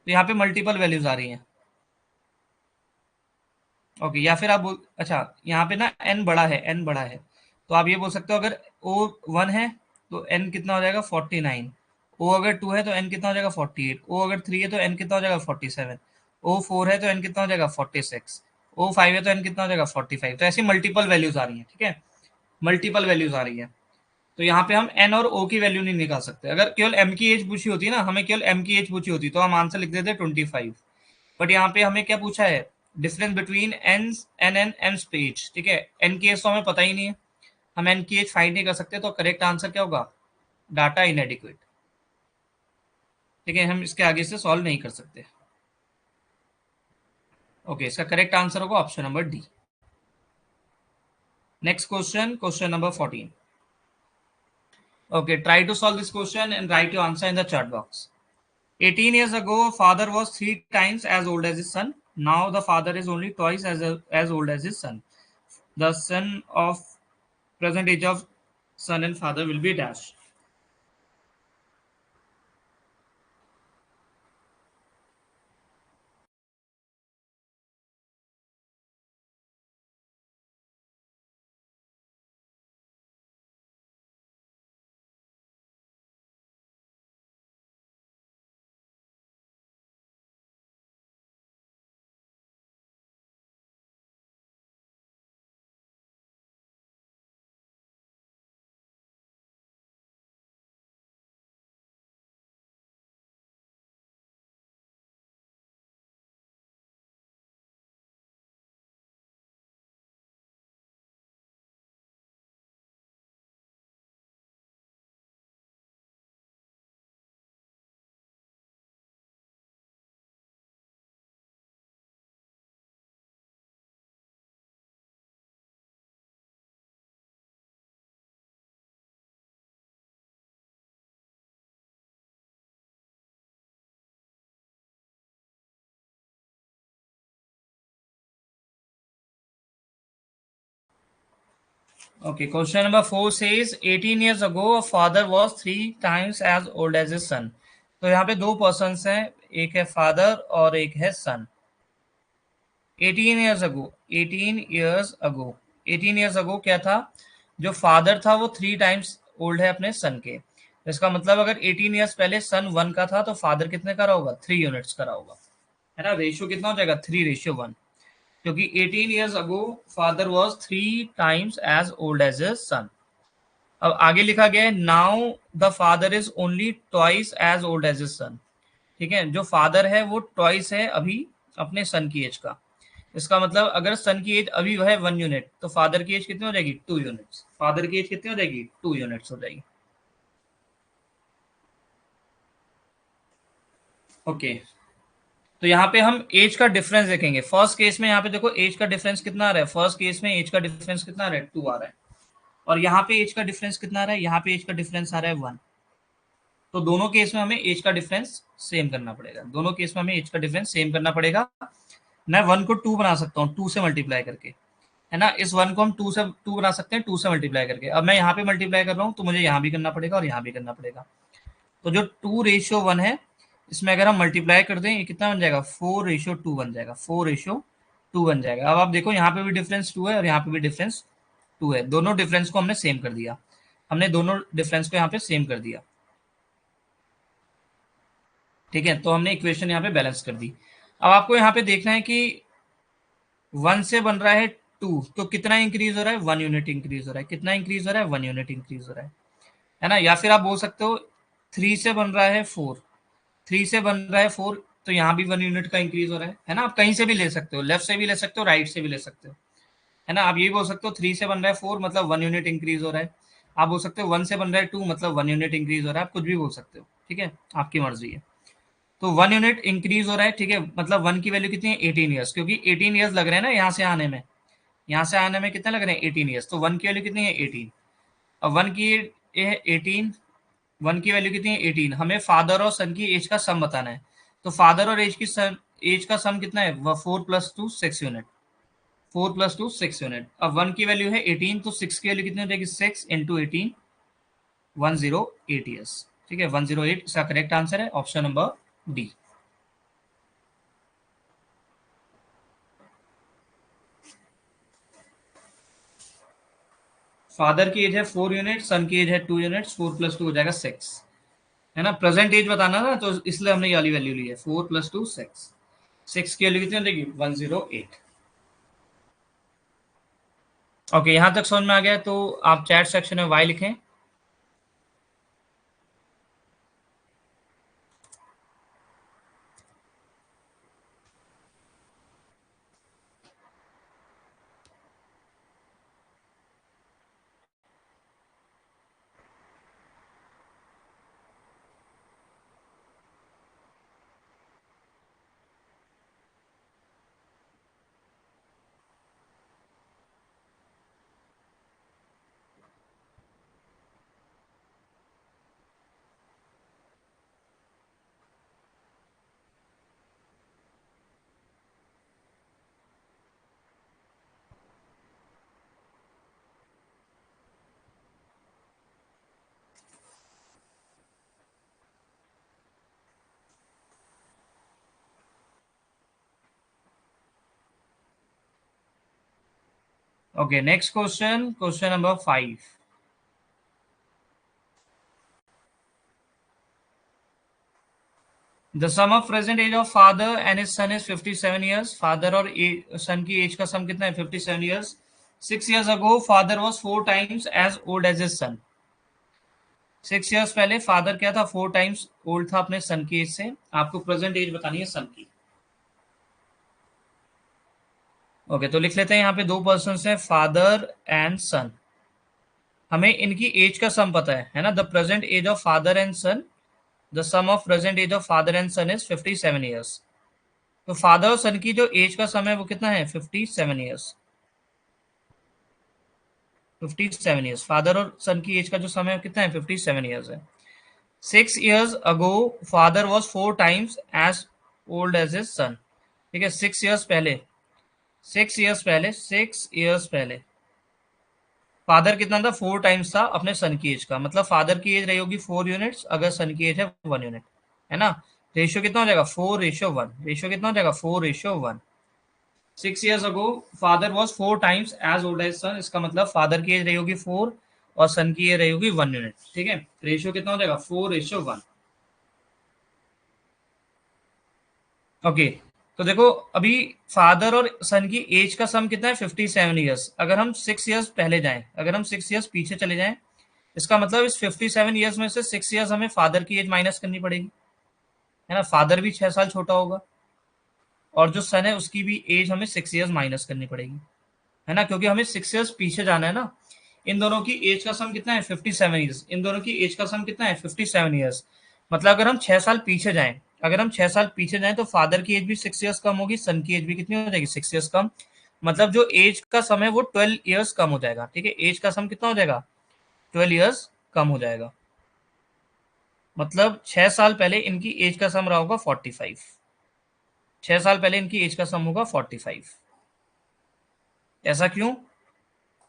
तो यहाँ पे मल्टीपल वैल्यूज आ रही हैं। ओके, या फिर आप बोल, अच्छा यहाँ पे ना n बड़ा है, n बड़ा है, तो आप ये बोल सकते हो अगर o 1 है तो n कितना हो जाएगा 49, o अगर 2 है तो n कितना हो जाएगा 48, o अगर 3 है तो n कितना हो जाएगा 47, o 4 है तो n कितना हो जाएगा 46, o 5 है तो n कितना हो जाएगा 45। तो ऐसी मल्टीपल वैल्यूज आ रही हैं। ठीक है, मल्टीपल वैल्यूज आ रही है, तो यहाँ पे हम n और o की वैल्यू नहीं निकाल सकते। अगर केवल m की एज पूछी होती ना, हमें केवल m की एज पूछी होती तो हम आंसर लिख देते 25, बट यहाँ पे हमें क्या पूछा है, difference between N N N N age. ठीक है, एन की एज तो हमें पता ही नहीं है, हम एन की एज फाइंड नहीं कर सकते, तो करेक्ट आंसर क्या होगा, डाटा इनएडिक्वेट। ठीक है, हम इसके आगे से सॉल्व नहीं कर सकते। ओके, इसका करेक्ट आंसर होगा option number D. Next question, question number 14। Okay, try to solve this question and write your answer in the chat box. 18 years ago, father was 3 times as old as his son. Now the father is only twice as old as his son. The son of present age of son and father will be dash. Okay, question number 4 says 18 years ago a father was 3 times as old as his son. तो यहाँ पे दो persons हैं, एक है father और एक है सन। 18 years ago, 18 years ago, 18 years ago क्या था, जो फादर था वो 3 टाइम्स ओल्ड है अपने सन के। इसका मतलब अगर 18 ईयर्स पहले सन 1 का था तो फादर कितने का रहा होगा, 3 यूनिट्स का रहा होगा, है ना। रेशियो कितना हो जाएगा, 3:1, क्योंकि 18 years ago father was 3 times as old as his son. अब आगे लिखा गया है now the father is only twice as old as his son. ठीक है, जो फादर है वो ट्वाइस है अभी अपने सन की एज का। इसका मतलब अगर सन की एज अभी है 1 यूनिट तो फादर की एज कितनी हो जाएगी, 2 यूनिट्स। फादर की एज कितनी हो जाएगी, 2 यूनिट्स हो जाएगी। ओके, तो यहाँ पे हम एज का डिफरेंस देखेंगे। फर्स्ट केस में यहाँ पे देखो एज का डिफरेंस कितना आ रहा है, फर्स्ट केस में एज का डिफरेंस कितना आ रहा है, 2 आ रहा है, और यहाँ पे एज का डिफरेंस कितना आ रहा है, यहाँ पे एज का डिफरेंस आ रहा है 1। तो दोनों केस में हमें एज का डिफरेंस सेम करना पड़ेगा, दोनों केस में हमें एज का डिफरेंस सेम करना पड़ेगा। मैं 1 को 2 बना सकता हूँ 2 से मल्टीप्लाई करके, है ना। इस 1 को हम 2 बना सकते हैं 2 से मल्टीप्लाई करके। अब मैं यहाँ पे मल्टीप्लाई कर रहा हूँ तो मुझे यहाँ भी करना पड़ेगा और यहाँ भी करना पड़ेगा। तो जो 2:1 है इसमें अगर हम मल्टीप्लाई कर दें ये कितना बन जाएगा 4:2 बन जाएगा, 4:2 बन जाएगा। अब आप देखो यहाँ पे भी डिफरेंस 2 है और यहाँ पे भी डिफरेंस 2 है, दोनों डिफरेंस को हमने सेम कर दिया, हमने दोनों डिफरेंस को यहाँ पे सेम कर दिया। ठीक है, तो हमने इक्वेशन यहाँ पे बैलेंस कर दी। अब आपको यहाँ पे देखना है कि 1 से बन रहा है 2, तो कितना इंक्रीज हो रहा है 1 यूनिट इंक्रीज हो रहा है, कितना इंक्रीज हो रहा है 1 यूनिट इंक्रीज हो रहा है ना। या फिर आप बोल सकते हो 3 से बन रहा है 4, 3 से बन रहा है 4, तो यहाँ भी 1 यूनिट का इंक्रीज हो रहा है ना। आप कहीं से भी ले सकते हो, लेफ्ट से भी ले सकते हो, राइट से भी ले सकते हो, है ना। आप ये बोल सकते हो 3 से बन रहा है 4 मतलब 1 यूनिट इंक्रीज हो रहा है, आप बोल सकते हो 1 से बन रहा है 2 मतलब 1 यूनिट इंक्रीज हो रहा है, आप कुछ भी बोल सकते हो, ठीक है, आपकी मर्जी है। तो 1 यूनिट इंक्रीज हो रहा है, ठीक है, मतलब 1 की वैल्यू कितनी है 18 ईयर्स, क्योंकि 18 ईयर्स लग रहे हैं ना यहाँ से आने में, यहाँ से आने में कितना लग रहे हैं 18 ईयर्स, तो 1 की वैल्यू कितनी है 18। अब 1 की ये है 18, 1 की वैल्यू कितनी है 18, हमें फादर और सन की एज का सम बताना है। तो फादर और एज का सम कितना है, 4 + 2 6 यूनिट, 4 + 2 6 यूनिट। अब 1 की वैल्यू है 18, तो 6 की वैल्यू कितनी हो जाएगी 6 × 18, 108 ईयर्स। ठीक है, 108 इसका करेक्ट आंसर है, ऑप्शन नंबर डी। फादर की एज है 4 यूनिट, सन की एज है 2 यूनिट्स, 4 + 2 हो जाएगा 6, है ना। प्रेजेंट एज बताना ना, तो इसलिए हमने ये वाली वैल्यू ली है, 4 + 2 6, 6 की वैल्यू कितनी हो जाएगी 108। ओके, यहाँ तक समझ में आ गया, तो आप चैट सेक्शन में वाई लिखें। Okay, next question, question number 5. The sum of present age of father and his son is 57 years. Father और son की age का sum कितना है 57 years. 6 years ago, father was 4 times as old as his son. 6 years पहले father क्या था 4 times old था अपने son की age से। आपको present age बतानी है son की। ओके, तो लिख लेते हैं यहाँ पे 2 persons हैं, father and son। हमें इनकी एज का सम पता है ना। The present age of father and son, the sum of present age of father and son is 57 years. तो फादर और सन की जो एज का सम है वो कितना है 57 ईयर्स, 57 ईयर्स। फादर और सन की एज का जो सम है वो कितना है 57 ईयर्स है। 6 years ago father was 4 times as old as his son. ठीक है, 6 years पहले, 6 years पहले, 6 years पहले फादर कितना था 4 टाइम्स था अपने सन की एज का, मतलब फादर की एज रही होगी 4 यूनिट्स, अगर सन की एज है 1 यूनिट, है ना। रेशियो कितना हो जाएगा 4:1, रेशियो कितना हो जाएगा 4:1। 6 years ago father was 4 times as old as son, इसका मतलब फादर की एज रही होगी 4 और सन की एज रही होगी 1 यूनिट। ठीक है, रेशियो कितना हो जाएगा 4:1। ओके, तो देखो अभी फादर और सन की एज का सम कितना है 57 ईयर्स। अगर हम 6 ईयर्स पहले जाएं, अगर हम 6 ईयर्स पीछे चले जाएं, इसका मतलब इस 57 ईयर्स में से 6 ईयर्स हमें फादर की एज माइनस करनी पड़ेगी, है ना। फादर भी 6 साल छोटा होगा और जो सन है उसकी भी एज हमें 6 ईयर्स माइनस करनी पड़ेगी, है ना, क्योंकि हमें 6 ईयर्स पीछे जाना है ना। इन दोनों की एज का सम कितना है 57 ईयर्स, इन दोनों की एज का सम कितना है 57 ईयर्स। मतलब अगर हम 6 साल पीछे जाएं, अगर हम 6 साल पीछे जाएं तो फादर की एज भी 6 ईयर्स कम होगी, सन की एज भी कितनी हो जाएगी 6 ईयर्स कम। मतलब जो एज का सम है वो 12 ईयर्स कम हो जाएगा। ठीक है, एज का सम कितना हो जाएगा 12 ईयर्स कम हो जाएगा। मतलब 6 साल पहले इनकी एज का सम रहा होगा 45, 6 साल पहले इनकी एज का सम होगा 45। ऐसा क्यों?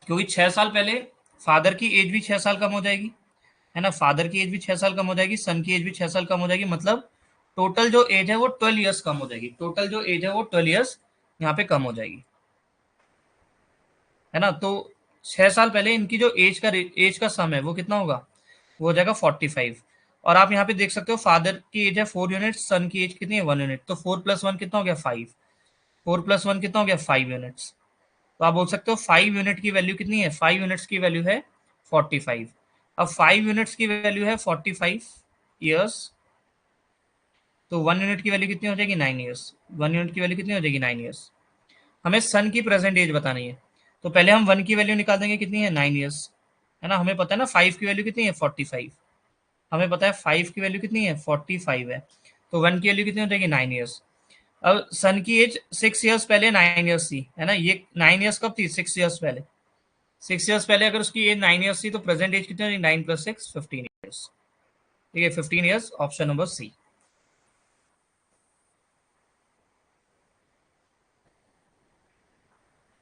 क्योंकि 6 साल पहले फादर की एज भी 6 साल कम हो जाएगी, है ना। फादर की एज भी 6 साल कम हो जाएगी, सन की एज भी 6 साल कम हो जाएगी, मतलब टोटल जो एज है वो 12 ईयर्स कम हो जाएगी, टोटल जो एज है वो 12 ईयर्स यहाँ पे कम हो जाएगी, है ना। तो 6 साल पहले इनकी जो एज का सम है वो कितना होगा, वो हो जाएगा 45। और आप यहाँ पे देख सकते हो फादर की एज है 4 यूनिट, सन की एज कितनी है 1 यूनिट, तो 4+1 कितना हो गया 5, 4+1 कितना हो गया 5 यूनिट्स। तो आप बोल सकते हो 5 यूनिट की वैल्यू कितनी है, 5 यूनिट्स की वैल्यू है 45। अब 5 यूनिट्स की वैल्यू है 45 ईयर्स, तो 1 यूनिट की वैल्यू कितनी हो जाएगी 9 ईयर्स, 1 यूनिट की वैल्यू कितनी हो जाएगी 9 ईयर्स। हमें सन की प्रेजेंट एज बतानी है, तो पहले हम 1 की वैल्यू निकाल देंगे, कितनी है 9 ईयर्स, है ना। हमें पता है ना 5 की वैल्यू कितनी है 45, हमें पता है 5 की वैल्यू कितनी है 45 है, तो 1 की वैल्यू कितनी हो जाएगी 9 ईयर्स। अब सन की एज 6 ईयर्स पहले 9 ईयर्स थी, है ना, ये 9 ईयर्स कब थी 6 ईयर्स पहले, 6 ईयर्स पहले अगर उसकी एज 9 ईयर्स थी तो प्रेजेंट एज कितनी होगी 9+6 15 ईयर्स, ठीक है 15 years, option number C.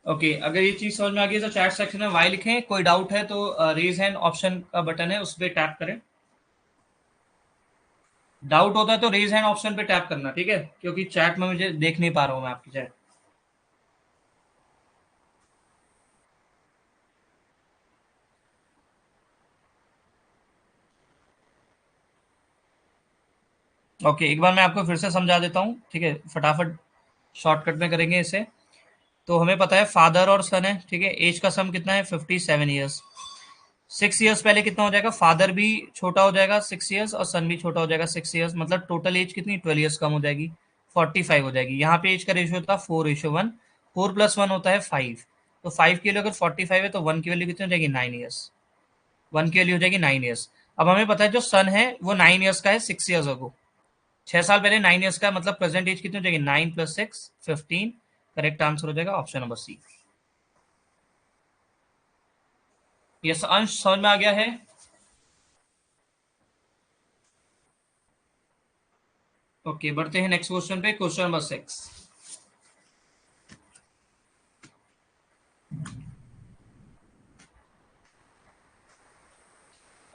Okay अगर ये चीज समझ में आ गई तो चैट सेक्शन में वाई लिखें, कोई डाउट है तो रेज हैंड ऑप्शन का बटन है उस पर टैप करें, डाउट होता है तो रेज हैंड ऑप्शन पे टैप करना, ठीक है, क्योंकि चैट में मुझे देख नहीं पा रहा हूँ मैं आपकी चैट। ओके एक बार मैं आपको फिर से समझा देता हूँ, ठीक है, फटाफट शॉर्टकट में करेंगे इसे। तो हमें पता है फादर और सन है, ठीक है, एज का सम कितना है 57 ईयर्स। 6 ईयर्स पहले कितना हो जाएगा, फादर भी छोटा हो जाएगा 6 ईयर्स और सन भी छोटा हो जाएगा 6 ईयर्स, मतलब टोटल एज कितनी 12 ईयर्स कम हो जाएगी, 45 हो जाएगी। यहाँ पे एज का रेशियो होता है 4:1, 4+1 होता है 5, तो 5 की वैल्यू अगर 45 है तो 1 की वैल्यू कितनी हो जाएगी 9 ईयर्स, 1 की वैल्यू हो जाएगी 9 ईयर्स। अब हमें पता है जो सन है वो 9 ईयर्स का है 6 ईयर्स अगो, 6 साल पहले 9 ईयर्स का, मतलब प्रेजेंट एज कितनी हो जाएगी 9+6 15, करेक्ट आंसर हो जाएगा ऑप्शन नंबर सी। यस अंश समझ में आ गया है। ओके बढ़ते हैं नेक्स्ट क्वेश्चन पे, question number 6।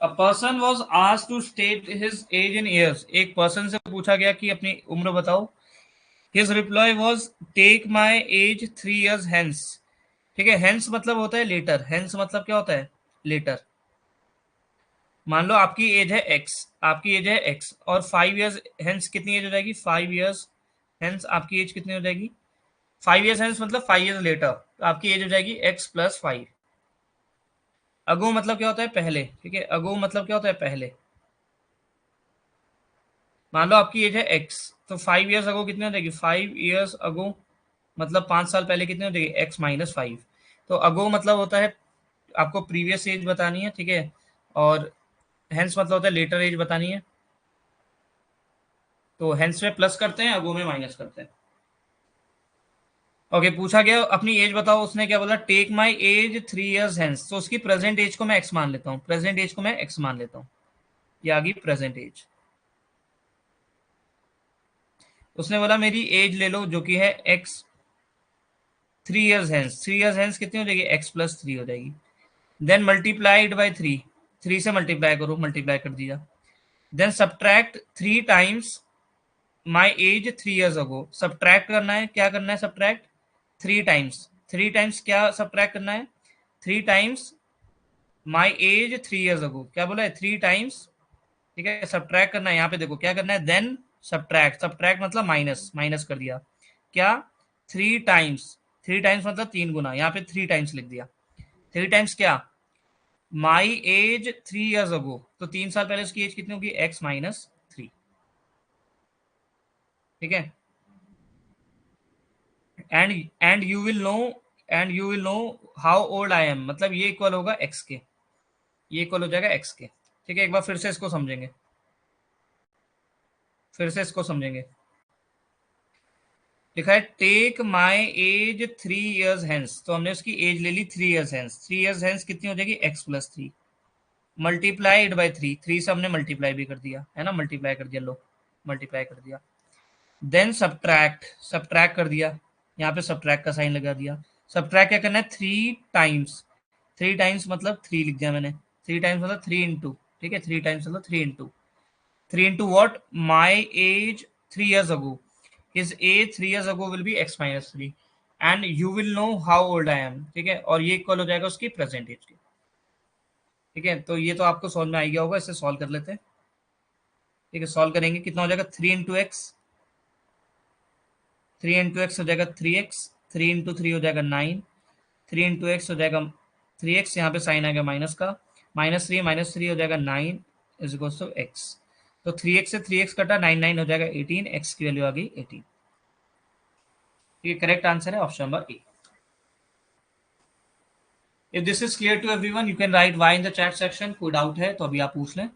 A person was asked to state his age in years, एक पर्सन से पूछा गया कि अपनी उम्र बताओ। His reply was take my age 3 years hence, ठीक है, hence मतलब होता है लेटर, hence मतलब क्या होता है लेटर। मान लो आपकी एज है x, आपकी एज है x और 5 ईयर्स हेंस कितनी एज हो जाएगी 5 ईयर्स हेंस आपकी एज कितनी हो जाएगी 5 ईयर्स हेंस मतलब 5 ईयर्स लेटर, तो आपकी एज हो जाएगी x+5। अगो मतलब क्या होता है पहले, ठीक है, अगो मतलब क्या होता है पहले। मान लो आपकी एज है x, तो 5 ईयर्स अगो कितनी हो जाएगी 5 ईयर्स अगो, मतलब 5 साल पहले कितनी हो जाएगी x-5। तो अगो मतलब होता है आपको प्रीवियस एज बतानी है, ठीक है, और हेंस मतलब होता है लेटर एज बतानी है, तो हेंस में प्लस करते हैं अगो में माइनस करते हैं। ओके पूछा गया अपनी एज बताओ, उसने क्या बोला take my age 3 years hence, तो उसकी प्रेजेंट एज को मैं एक्स मान लेता हूँ, प्रेजेंट एज को मैं एक्स मान लेता हूँ, ये आ गई प्रेजेंट एज। उसने बोला मेरी एज ले लो जो कि है x 3 years hence, 3 years hence कितनी हो जाएगी x+3 हो जाएगी, देन मल्टीप्लाइड बाई 3, 3 से मल्टीप्लाई करो, मल्टीप्लाई कर दिया, then subtract 3 times my age 3 years ago, subtract करना है, क्या करना है सब्ट्रैक्ट 3 टाइम्स, 3 टाइम्स क्या सब्ट्रैक्ट करना है 3 times my age 3 years ago, क्या बोला है 3 टाइम्स, ठीक है, सब्ट्रैक्ट करना है, यहाँ पे देखो क्या करना है देन सब्ट्रैक्ट, सब्ट्रैक्ट मतलब माइनस, माइनस कर दिया, क्या 3 टाइम्स, 3 टाइम्स मतलब 3 गुना, यहाँ पे 3 टाइम्स लिख दिया, 3 टाइम्स क्या माई एज 3 ईयर्स अगो, तो 3 साल पहले उसकी एज कितनी होगी x-3, ठीक है, and you will know, and you will know how old I am, मतलब ये इक्वल होगा x के, ये इक्वल हो जाएगा x के, ठीक है। एक बार फिर से इसको समझेंगे, फिर से इसको समझेंगे। लिखा है take my age 3 years hence, तो हमने उसकी एज ले ली 3 ईयर्स हेंस, 3 ईयर्स हेंस कितनी हो जाएगी x+3 मल्टीप्लाइड बाई 3, 3 से हमने मल्टीप्लाई भी कर दिया, है ना, मल्टीप्लाई कर दिया, लो मल्टीप्लाई कर दिया, देन सब्ट्रैक्ट, सब्ट्रैक्ट कर दिया, यहाँ पे सब्ट्रैक्ट का साइन लगा दिया, सब्ट्रैक्ट क्या करना है 3 टाइम्स, 3 टाइम्स मतलब 3 लिख दिया मैंने, 3 टाइम्स मतलब 3 इंटू, ठीक है, 3 टाइम्स मतलब 3 into, 3 into what? My age 3 years ago. His age 3 years ago will be x minus 3 and you will know how old I am. ठीक है, और ये इक्वल हो जाएगा उसकी प्रेजेंट एज के. ठीक है, तो ये तो आपको सॉल्व में आ गया होगा. इसे सॉल्व कर लेते हैं. ठीक है, सॉल्व करेंगे. कितना हो जाएगा? 3 इंटू एक्स. 3 इंटू एक्स हो जाएगा 3x. 3 इंटू 3 हो जाएगा 9. 3 इंटू एक्स हो जाएगा 3x. यहाँ पे साइन आ गया माइनस का. -3 हो जाएगा 9 इज इक्वल टू एक्स. तो 3x से 3x कटा 9 हो जाएगा 18. x की वैल्यू आ गई 18. ये करेक्ट आंसर है option number A. If this is clear to everyone you can write Y in the chat section. कोई डाउट है तो अभी आप पूछ लें.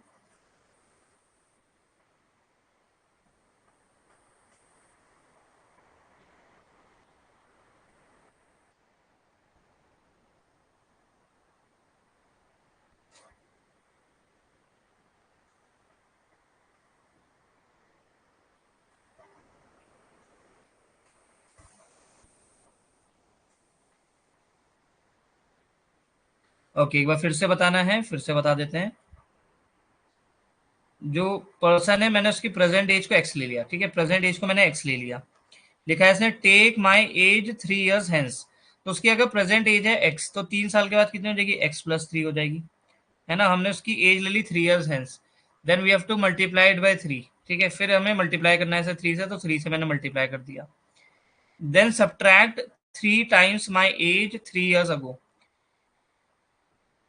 ओके, एक बार फिर से बताना है, फिर से बता देते हैं. जो पर्सन है मैंने उसकी प्रेजेंट एज को एक्स ले लिया. ठीक है, प्रेजेंट एज को मैंने एक्स ले लिया. लिखा है इसने take my age 3 years hence. तो उसकी अगर प्रेजेंट एज है एक्स तो 3 साल के बाद कितनी हो जाएगी? एक्स प्लस 3 हो जाएगी. है ना, हमने उसकी एज ले ली 3 years hence. Then we have to multiply it by 3. ठीक है, फिर हमें मल्टीप्लाई करना है 3 से, तो 3 से मैंने मल्टीप्लाई कर दिया. Then subtract 3 times my age 3 years ago.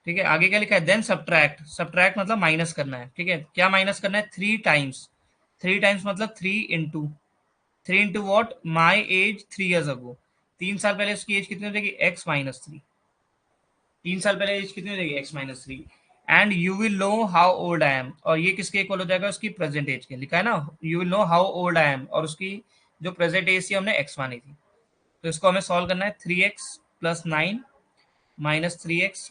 ठीक है, आगे क्या लिखा है? Then subtract. सब्ट्रैक्ट मतलब माइनस करना है. ठीक है, क्या माइनस करना है? 3 टाइम्स. 3 टाइम्स मतलब 3 into what? My age 3 years अगो. 3 साल पहले उसकी एज कितनी हो जाएगी? X minus 3. 3 साल पहले एज कितनी हो जाएगी? X minus 3. And you will know how old I M. और ये किसके इक्वल हो जाएगा? उसकी प्रेजेंट एज के. लिखा है ना, you will know how old I M, और उसकी जो प्रेजेंट एज थी हमने एक्स मानी थी. तो इसको हमें सॉल्व करना है. 3x plus 9 minus 3x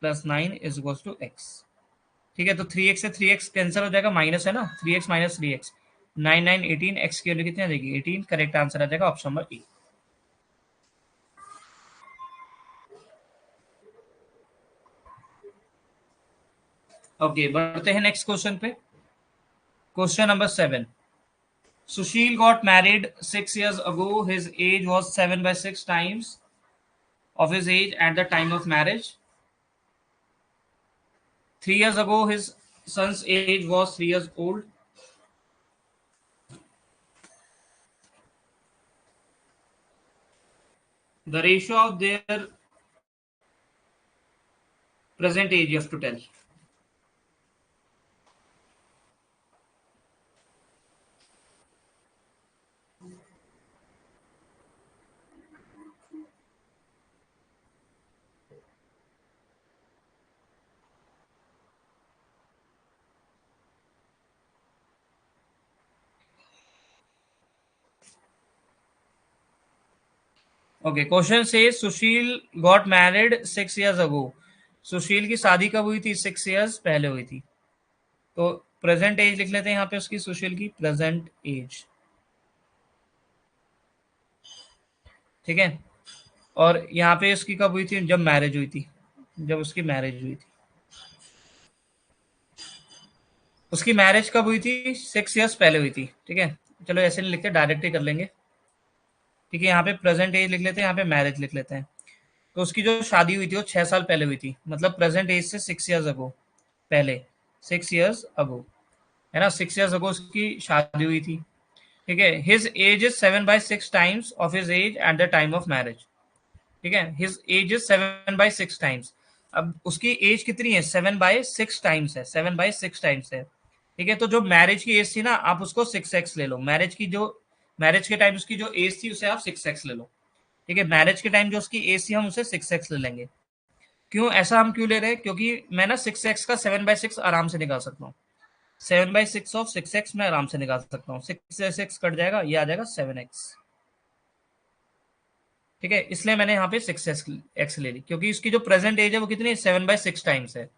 plus 9 is equal to X. ठीक है, तो 3x से 3x कैंसिल हो जाएगा, माइनस है ना. 3x minus 3x 9 9 18. x की वैल्यू कितनी आ जाएगी? 18. करेक्ट आंसर आ जाएगा ऑप्शन नंबर ए. ओके, बढ़ते हैं नेक्स्ट क्वेश्चन पे. Question number 7. Sushil got married 6 years ago. His age was 7 by 6 times of his age at the time of marriage. 3 years ago, his son's age was 3 years old. The ratio of their present age you have to tell. Okay, question says Sushil got married 6 years ago. सुशील की शादी कब हुई थी? 6 years पहले हुई थी. तो present as लिख लेते हैं यहाँ पे उसकी, सुशील की प्रेजेंट एज. ठीक है, और यहाँ पे उसकी कब हुई थी? जब मैरिज हुई थी. जब उसकी मैरिज हुई थी. उसकी मैरिज कब हुई थी? 6 years पहले हुई थी. ठीक है, चलो ऐसे नहीं लिखते, डायरेक्ट ही कर लेंगे. ठीक है, यहाँ पे प्रेजेंट एज लिख लेते हैं, यहाँ पे मैरिज लिख लेते हैं. तो उसकी जो शादी हुई थी वो 6 साल पहले हुई थी, मतलब प्रेजेंट एज से 6 years अगो पहले. 6 years अगो, है ना. 6 years अगो उसकी शादी हुई थी. ठीक है, his age is 7/6 times of his age at the time of marriage. ठीक है, हिज एज इज 7/6 टाइम्स. अब उसकी एज कितनी है? 7/6 टाइम्स है. 7/6 टाइम्स है. ठीक है, तो जो मैरिज की एज थी ना, आप उसको 6x ले लो. मैरिज के टाइम उसकी जो एज थी उसे आप 6x ले लो. ठीक है, मैरिज के टाइम जो उसकी एज थी हम उसे 6x ले लेंगे. क्यों ऐसा हम क्यों ले रहे हैं? क्योंकि मैं ना 6x का 7/6 आराम से निकाल सकता हूँ. 7/6 ऑफ 6x मैं आराम से निकाल सकता हूँ. 6 से 6 कट जाएगा, ये आ जाएगा 7x. ठीक है, इसलिए मैंने यहाँ पे 6x ले ली, क्योंकि इसकी जो प्रेजेंट एज है वो कितनी है? 7/6 टाइम्स है.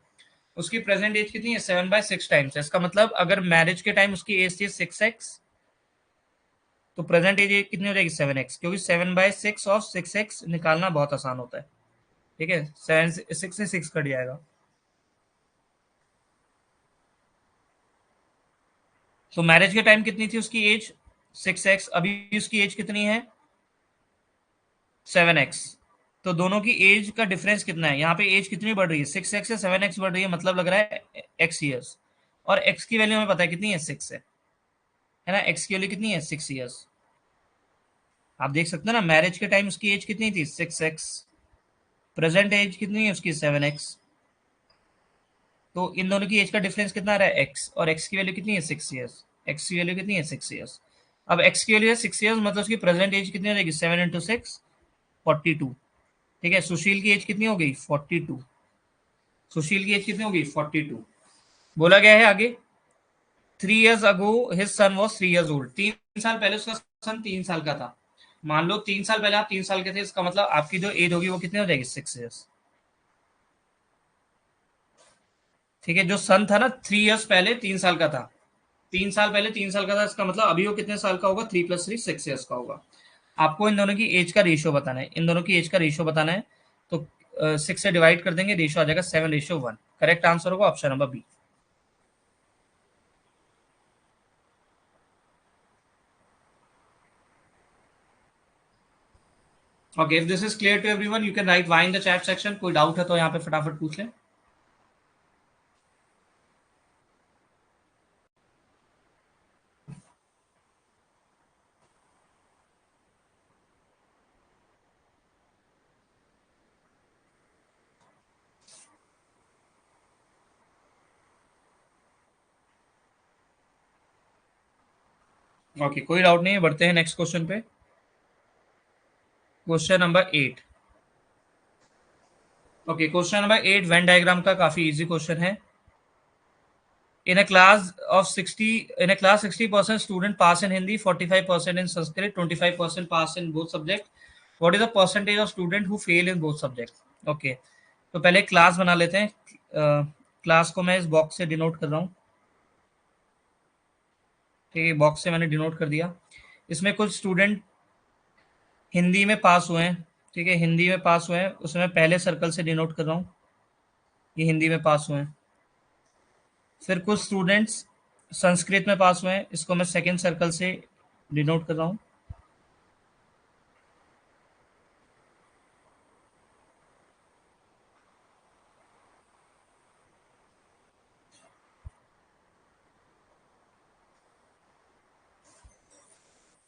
उसकी प्रेजेंट एज कितनी है? 7/6 टाइम्स है. इसका मतलब अगर मैरिज के टाइम उसकी एज थी 6x, तो प्रेजेंट एज कितनी हो जाएगी? 7x. क्योंकि 7/6 ऑफ 6x निकालना बहुत आसान होता है. ठीक है, 6 से 6 कट जाएगा. तो मैरिज के टाइम कितनी थी उसकी एज 6x, अभी उसकी एज कितनी है 7x। तो दोनों की एज का डिफरेंस कितना है, यहाँ पे एज कितनी बढ़ रही है 6x से 7x बढ़ रही है, मतलब लग रहा है x ईयर्स, और x की वैल्यू हमें पता है कितनी है 6 है ना, x की वैल्यू कितनी है 6 ईयर्स। आप देख सकते हैं ना मैरिज के टाइम उसकी एज कितनी थी 6x, प्रेजेंट एज कितनी है उसकी 7x। तो इन दोनों की एज का डिफरेंस कितना आ रहा है x, और x की वैल्यू कितनी है 6 ईयर्स, x की वैल्यू कितनी है 6 ईयर्स। अब x की वैल्यू है 6 ईयर्स, मतलब उसकी प्रेजेंट एज कितनी हो जाएगी 7 इंटू 6 42। ठीक है, सुशील की एज कितनी हो गई 42, सुशील की एज कितनी होगी 42। बोला गया है आगे 3 years ago his son was 3 years old, 3 साल पहले उसका सन 3 साल का था। मान लो 3 साल पहले आप 3 साल के थे, इसका मतलब आपकी जो एज होगी वो कितनी हो जाएगी 6 ईयर्स। ठीक है, जो सन था ना 3 years पहले 3 साल का था, 3 साल पहले 3 साल का था, इसका मतलब अभी वो कितने साल का होगा 3 + 3 6 ईयर्स का होगा। आपको इन दोनों की एज का रेशियो बताना है, इन दोनों की एज का रेशियो बताना है। तो 6 से डिवाइड कर देंगे, रेशियो आ जाएगा 7:1। करेक्ट आंसर होगा option number B. Okay, if this is clear to everyone you can write Y in the chat section. कोई डाउट है तो यहाँ पे फटाफट पूछ लें। ओके, कोई डाउट नहीं है, बढ़ते हैं नेक्स्ट क्वेश्चन पे। Question number 8। Okay, question number 8 Venn diagram का काफी इजी क्वेश्चन है। In a class of 60% student pass in Hindi, 45% in Sanskrit, 25% pass in both subjects. What is the percentage of student who fail in both subjects? Okay, तो पहले class बना लेते हैं। Class को मैं इस बॉक्स से डिनोट कर रहा हूँ। ठीक है, बॉक्स से मैंने डिनोट कर दिया। इसमें कुछ स्टूडेंट हिंदी में पास हुए हैं। ठीक है, हिंदी में पास हुए हैं, उसमें मैं पहले सर्कल से डिनोट कर रहा हूँ, ये हिंदी में पास हुए हैं। फिर कुछ स्टूडेंट्स संस्कृत में पास हुए हैं, इसको मैं सेकंड सर्कल से डिनोट कर रहा हूँ।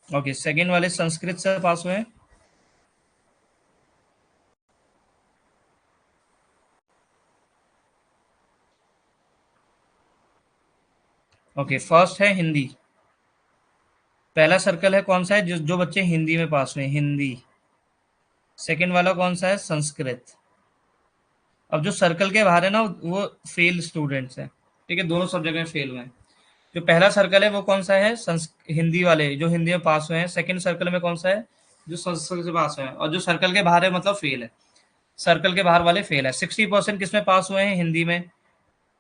ओके, सेकंड वाले संस्कृत से पास हुए हैं। ओके, फर्स्ट है हिंदी। पहला सर्कल है कौन सा है, जो बच्चे हिंदी में पास हुए हैं, हिंदी। सेकंड वाला कौन सा है, संस्कृत। अब जो सर्कल के बाहर है ना वो फेल स्टूडेंट्स हैं। ठीक है, दोनों सब्जेक्ट में फेल हुए हैं। जो पहला सर्कल है वो कौन सा है, हिंदी वाले जो हिंदी में पास हुए हैं। सेकंड सर्कल में कौन सा है, जो संस्कृत से पास हुए हैं। और जो सर्कल के बाहर है मतलब फेल है, सर्कल के बाहर वाले फेल है। 60% किसमें पास हुए हैं, हिंदी में।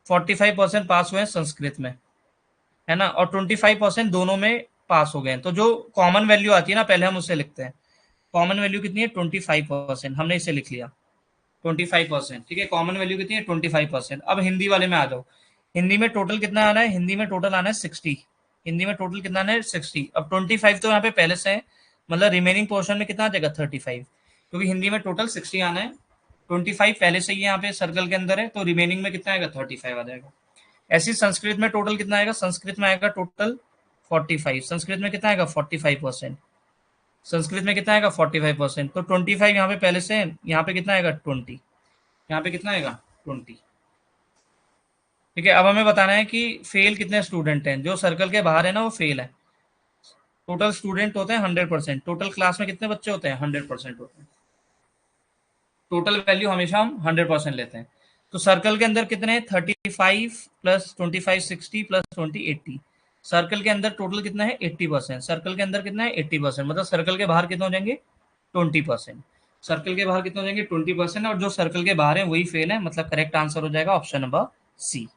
45% पास हुए हैं संस्कृत में, है ना। और 25% दोनों में पास हो गए हैं। तो जो कॉमन वैल्यू आती है ना, पहले हम उससे लिखते हैं। कॉमन वैल्यू कितनी है 25%, हमने इसे लिख लिया 25%। ठीक है, कॉमन वैल्यू कितनी है 25%। अब हिंदी वाले में आ जाओ। हिंदी में टोटल कितना आना है, हिंदी में टोटल आना है 60। हिंदी में टोटल कितना आना है 60। अब 25 तो यहाँ पे पहले से है, मतलब रिमेनिंग पोर्शन में कितना आ जाएगा 35, क्योंकि हिंदी में टोटल 60 आना है। 25 पहले से ही यहाँ पे सर्कल के अंदर है, तो रिमेनिंग में कितना आएगा 35 आ जाएगा। ऐसी संस्कृत में टोटल कितना आएगा, संस्कृत में आएगा टोटल 45। संस्कृत में कितना आएगा 45%। संस्कृत में कितना आएगा 45%। तो 25 यहाँ पे पहले से है, यहाँ पे कितना आएगा 20, यहाँ पे कितना आएगा 20। ठीक है, अब हमें बताना है कि फेल कितने स्टूडेंट हैं। जो सर्कल के बाहर है ना वो फेल है। टोटल स्टूडेंट होते हैं 100%, टोटल क्लास में कितने बच्चे होते हैं 100% होते हैं। टोटल वैल्यू हमेशा हम 100% लेते हैं। तो सर्कल के अंदर कितने 35 + 25 60 + 20 80। सर्कल के अंदर टोटल कितना है 80%। सर्कल के अंदर कितना है 80%, मतलब सर्कल के बाहर कितने हो जाएंगे 20%। सर्कल के बाहर कितने हो जाएंगे 20%, और जो सर्कल के बाहर है वही फेल है, मतलब करेक्ट आंसर हो जाएगा ऑप्शन नंबर सी।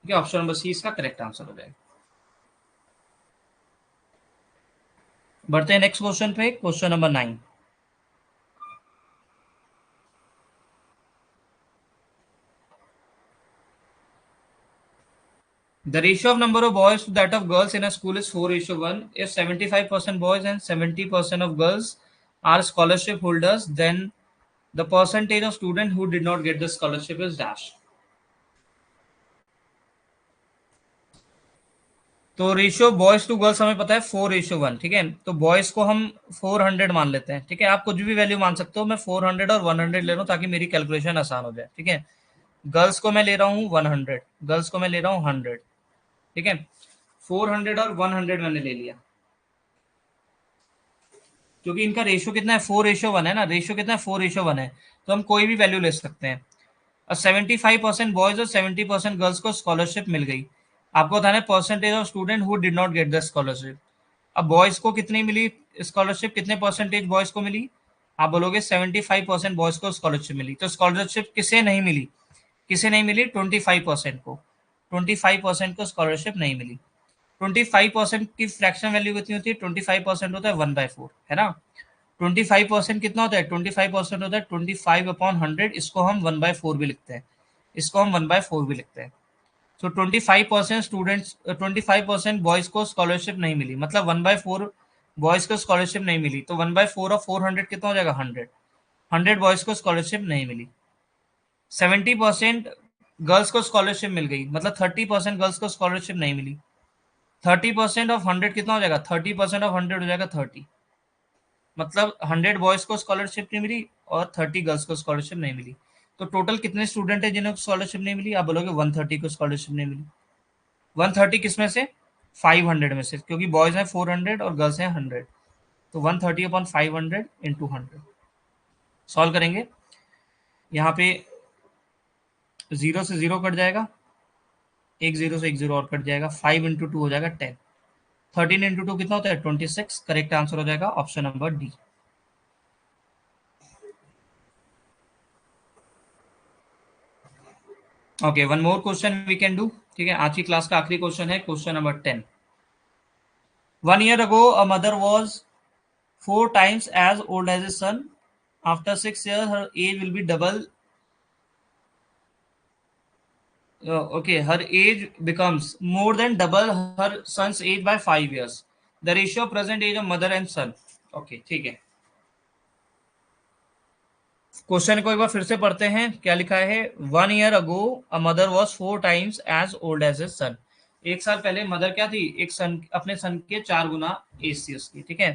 ठीक है, ऑप्शन नंबर सी इसका करेक्ट आंसर हो जाएगा। बढ़ते हैं नेक्स्ट क्वेश्चन पे, question number 9। The ratio of number of boys to that of girls in a school is 4:1. If 75% boys and 70% of girls are scholarship holders, then the percentage of students who did not get the scholarship is dash. तो ratio boys to girls हमें पता है 4:1, ठीक है। तो boys को हम 400 मान लेते हैं, ठीक है। आप कुछ भी वैल्यू मान सकते हो, मैं 400 और 100 ले रहा हूँ ताकि मेरी कैलकुलेशन आसान हो जाए, ठीक है। गर्ल्स को मैं ले रहा हूँ 100, गर्ल्स को मैं ले रहा हूँ 100, ठीक है। 400 और 100 मैंने ले लिया, क्योंकि इनका रेशियो कितना है 4:1 है ना, रेशियो कितना है 4:1 है, तो हम कोई भी वैल्यू ले सकते हैं। और 75% बॉयज और 70% गर्ल्स को स्कॉलरशिप मिल गई। आपको बताना है percentage of student who did not get the scholarship. अब बॉयज को कितनी मिली स्कॉलरशिप, कितने परसेंटेज बॉयज को मिली, आप बोलोगे 75% बॉयज को स्कॉलरशिप मिली। तो स्कॉलरशिप किसे नहीं मिली, किसे नहीं मिली, 25% को, 25% को स्कॉलरशिप नहीं मिली। 25% की फ्रैक्शन वैल्यू कितनी होती है, 25% होता है 1/4, है ना। 25% कितना होता है, 25% होता है 25/100। इसको हम 1/4 भी लिखते हैं, इसको हम 1/4 भी लिखते हैं। सो 25% स्टूडेंट्स, 25% बॉयज को स्कॉलरशिप नहीं मिली, मतलब 1/4 बॉयज को स्कॉलरशिप नहीं मिली। तो 1/4 ऑफ 400 कितना हो जाएगा, 100। 100 बॉयज को स्कॉलरशिप नहीं मिली। 70% गर्ल्स को स्कॉलरशिप मिल गई, मतलब 30% गर्ल्स को स्कॉलरशिप नहीं मिली। 30% ऑफ 100 कितना हो जाएगा, 30% ऑफ 100 हो जाएगा 30, मतलब 100 बॉयज को स्कॉलरशिप नहीं मिली और 30 गर्ल्स को स्कॉलरशिप नहीं मिली। तो टोटल कितने स्टूडेंट है जिन्हें स्कॉलरशिप नहीं मिली, आप बोलोगे 130 को स्कॉलरशिप नहीं मिली। 130 किसमें से, 500 में से, क्योंकि बॉयज हैं 400 और गर्ल्स हैं 100। तो 130 अपॉन 500 इंटू 100 सॉल्व करेंगे। यहाँ पे 0 से 0 कट जाएगा, एक 0 से एक 0 और कट जाएगा, 5 इंटू 2 हो जाएगा 10, 13 इंटू 2 कितना होता है 26। करेक्ट आंसर हो जाएगा option number D. Okay, one more question we can do, ठीक है। आज की क्लास का आखिरी क्वेश्चन है question number 10। 1 year ago a mother was 4 times as old as his son. After 6 years her age will be double. Okay, her age becomes more than double her son's age by 5 years. The ratio of present age of mother and son. Okay, ठीक है। Question को एक बार फिर से पढ़ते हैं, क्या लिखा है। 1 year ago a mother was 4 times as old as his son. एक साल पहले मदर क्या थी, एक सन, अपने सन के 4 गुना एज थी उसकी, ठीक है।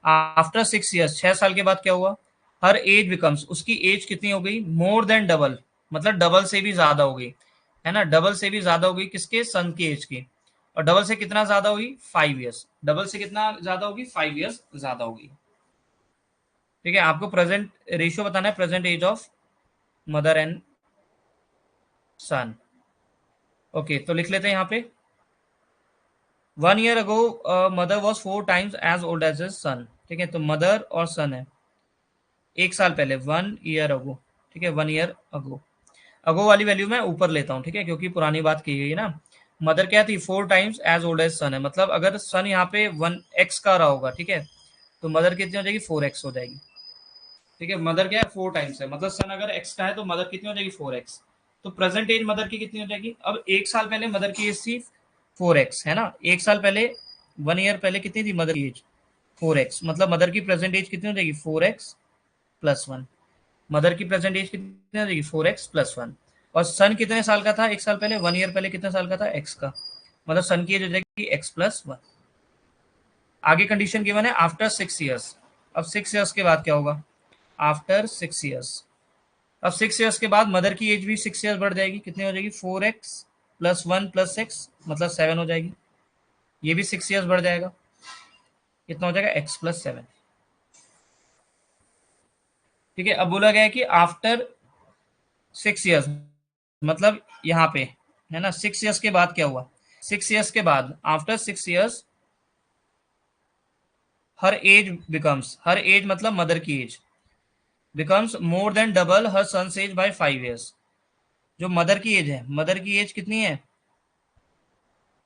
आफ्टर 6 years, 6 साल के बाद क्या हुआ, हर एज बिकम्स, उसकी एज कितनी हो गई, मोर देन डबल, मतलब डबल से भी ज्यादा हो गई, है ना। डबल से भी ज्यादा हो गई किसके, सन की एज की। और डबल से कितना ज्यादा होगी, 5 years, डबल से कितना ज्यादा होगी, 5 years ज्यादा होगी, ठीक है। आपको प्रेजेंट रेशियो बताना है, present age of mother and son. Okay, तो लिख लेते हैं यहाँ पे 1 year ago mother was 4 times as old as his son, ठीक है। तो मदर और सन है एक साल पहले, 1 year ago, ठीक है। 1 year ago, अगो वाली वैल्यू मैं ऊपर लेता हूँ, ठीक है, क्योंकि पुरानी बात की गई है ना। मदर क्या थी, 4 times एज ओल्ड एज सन है, मतलब अगर सन यहाँ पे 1x का रहा होगा, ठीक है, तो मदर कितनी हो जाएगी, 4x हो जाएगी, ठीक है। मदर क्या है, 4 times है, मतलब सन अगर x का है तो मदर कितनी हो जाएगी, 4x। तो प्रेजेंट एज मदर की कितनी हो जाएगी, अब एक साल पहले मदर की एज थी 4x, है ना। एक साल पहले, 1 year पहले कितनी थी मदर की एज, 4x, मतलब मदर की प्रेजेंट एज कितनी हो जाएगी, 4x प्लस 1। मदर की प्रेजेंट एज कितनी हो जाएगी, 4x प्लस 1। और सन कितने साल का था एक साल पहले, 1 year पहले कितने साल का था, x का, मतलब सन की एज हो जाएगी x प्लस 1। आगे कंडीशन गिवन है आफ्टर 6 years। अब 6 years के बाद क्या होगा, आफ्टर 6 years, अब 6 years के बाद मदर की एज भी 6 years बढ़ जाएगी, कितनी हो जाएगी, 4x प्लस 1 प्लस 6, मतलब 7 हो जाएगी। ये भी 6 years बढ़ जाएगा, कितना हो जाएगा, x प्लस 7, ठीक है। अब बोला गया है कि आफ्टर 6 years, मतलब यहाँ पे है ना, 6 years के बाद क्या हुआ, 6 years के बाद, after 6 years her age becomes, her age मतलब मदर की age becomes more than double her son's age by 5 years। जो मदर की एज है, मदर की एज कितनी है,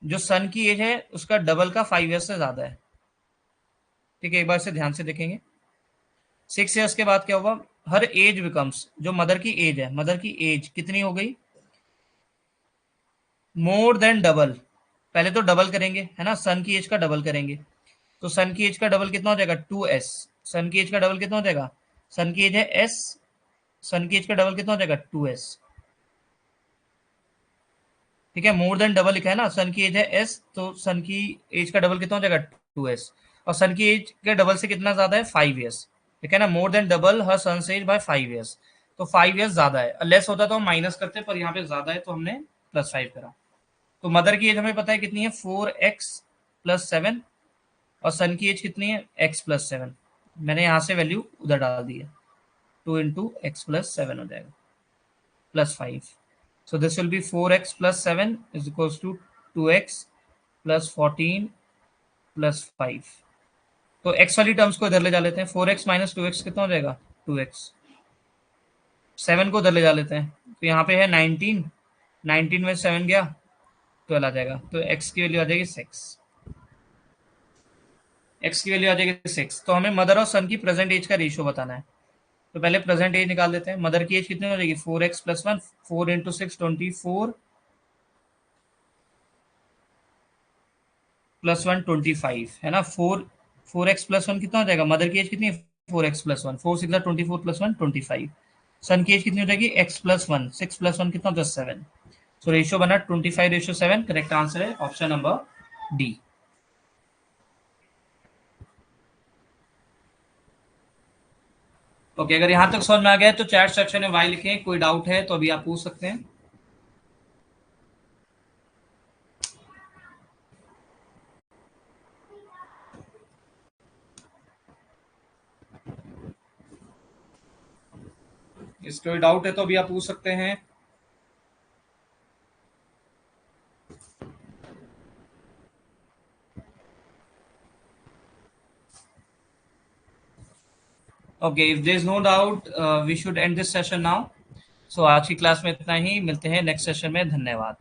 जो सन की एज है उसका डबल का 5 years से ज्यादा है, ठीक है। एक बार से ध्यान से देखेंगे, 6 years के बाद क्या हुआ, हर एज बिकम्स, जो मदर की एज है, मदर की एज कितनी हो गई, मोर देन डबल, पहले तो डबल करेंगे, है ना, सन की एज का डबल करेंगे, तो सन की एज का डबल कितना हो जाएगा 2s, सन की एज का डबल कितना हो जाएगा, सन की एज है s, सन की एज का डबल कितना हो जाएगा 2s, ठीक है, मोर देन डबल लिखा है ना, सन की एज है s, तो सन की एज का डबल कितना हो जाएगा 2s, और सन की एज के डबल से कितना ज्यादा है 5 years, ठीक है ना, मोर than double her sun as by 5 years, तो 5 years ज्यादा है, लेस होता तो हम माइनस करते, पर यहाँ पे ज्यादा है तो हमने +5 करा। तो मदर की एज हमें पता है कितनी है 4x+7, और सन की एज कितनी है x+7, मैंने यहाँ से वैल्यू उधर डाल दी है, 2 × x+7 हो जाएगा +5, so this will be 4x+7 is equals to 2x+14+5, तो x वाली टर्म्स को इधर ले जा लेते हैं, 4x - 2x कितना हो जाएगा 2x, 7 को उधर ले जा लेते हैं, तो यहाँ पे है 19, 19 में 7 गया 12 आ जाएगा, तो x की वैल्यू आ जाएगी 6, x की वैल्यू आ जाएगी 6, तो हमें मदर और सन की प्रेजेंट एज का रेशियो बताना है, तो पहले प्रेजेंट एज निकाल देते हैं, मदर की एज कितनी हो जाएगी 4x+1, 4 × 6 24 +1 25, है ना, 4x+1 कितना हो जाएगा, मदर की एज कितनी है 4x+1, 4 6 24 +1 25, सन की एज कितनी हो जाएगी x+1, 6+1 कितना होता है 7, सो रेशियो बना 25:7, करेक्ट आंसर है ऑप्शन नंबर डी। ओके, अगर यहाँ तक समझ में आ गया तो चैट सेक्शन में वाई लिखें, कोई डाउट है तो अभी आप पूछ सकते हैं। इस कोई डाउट है तो अभी आप पूछ सकते हैं। Okay, if there is no doubt we should end this session now. So आज की क्लास में इतना ही, मिलते हैं नेक्स्ट सेशन में, धन्यवाद।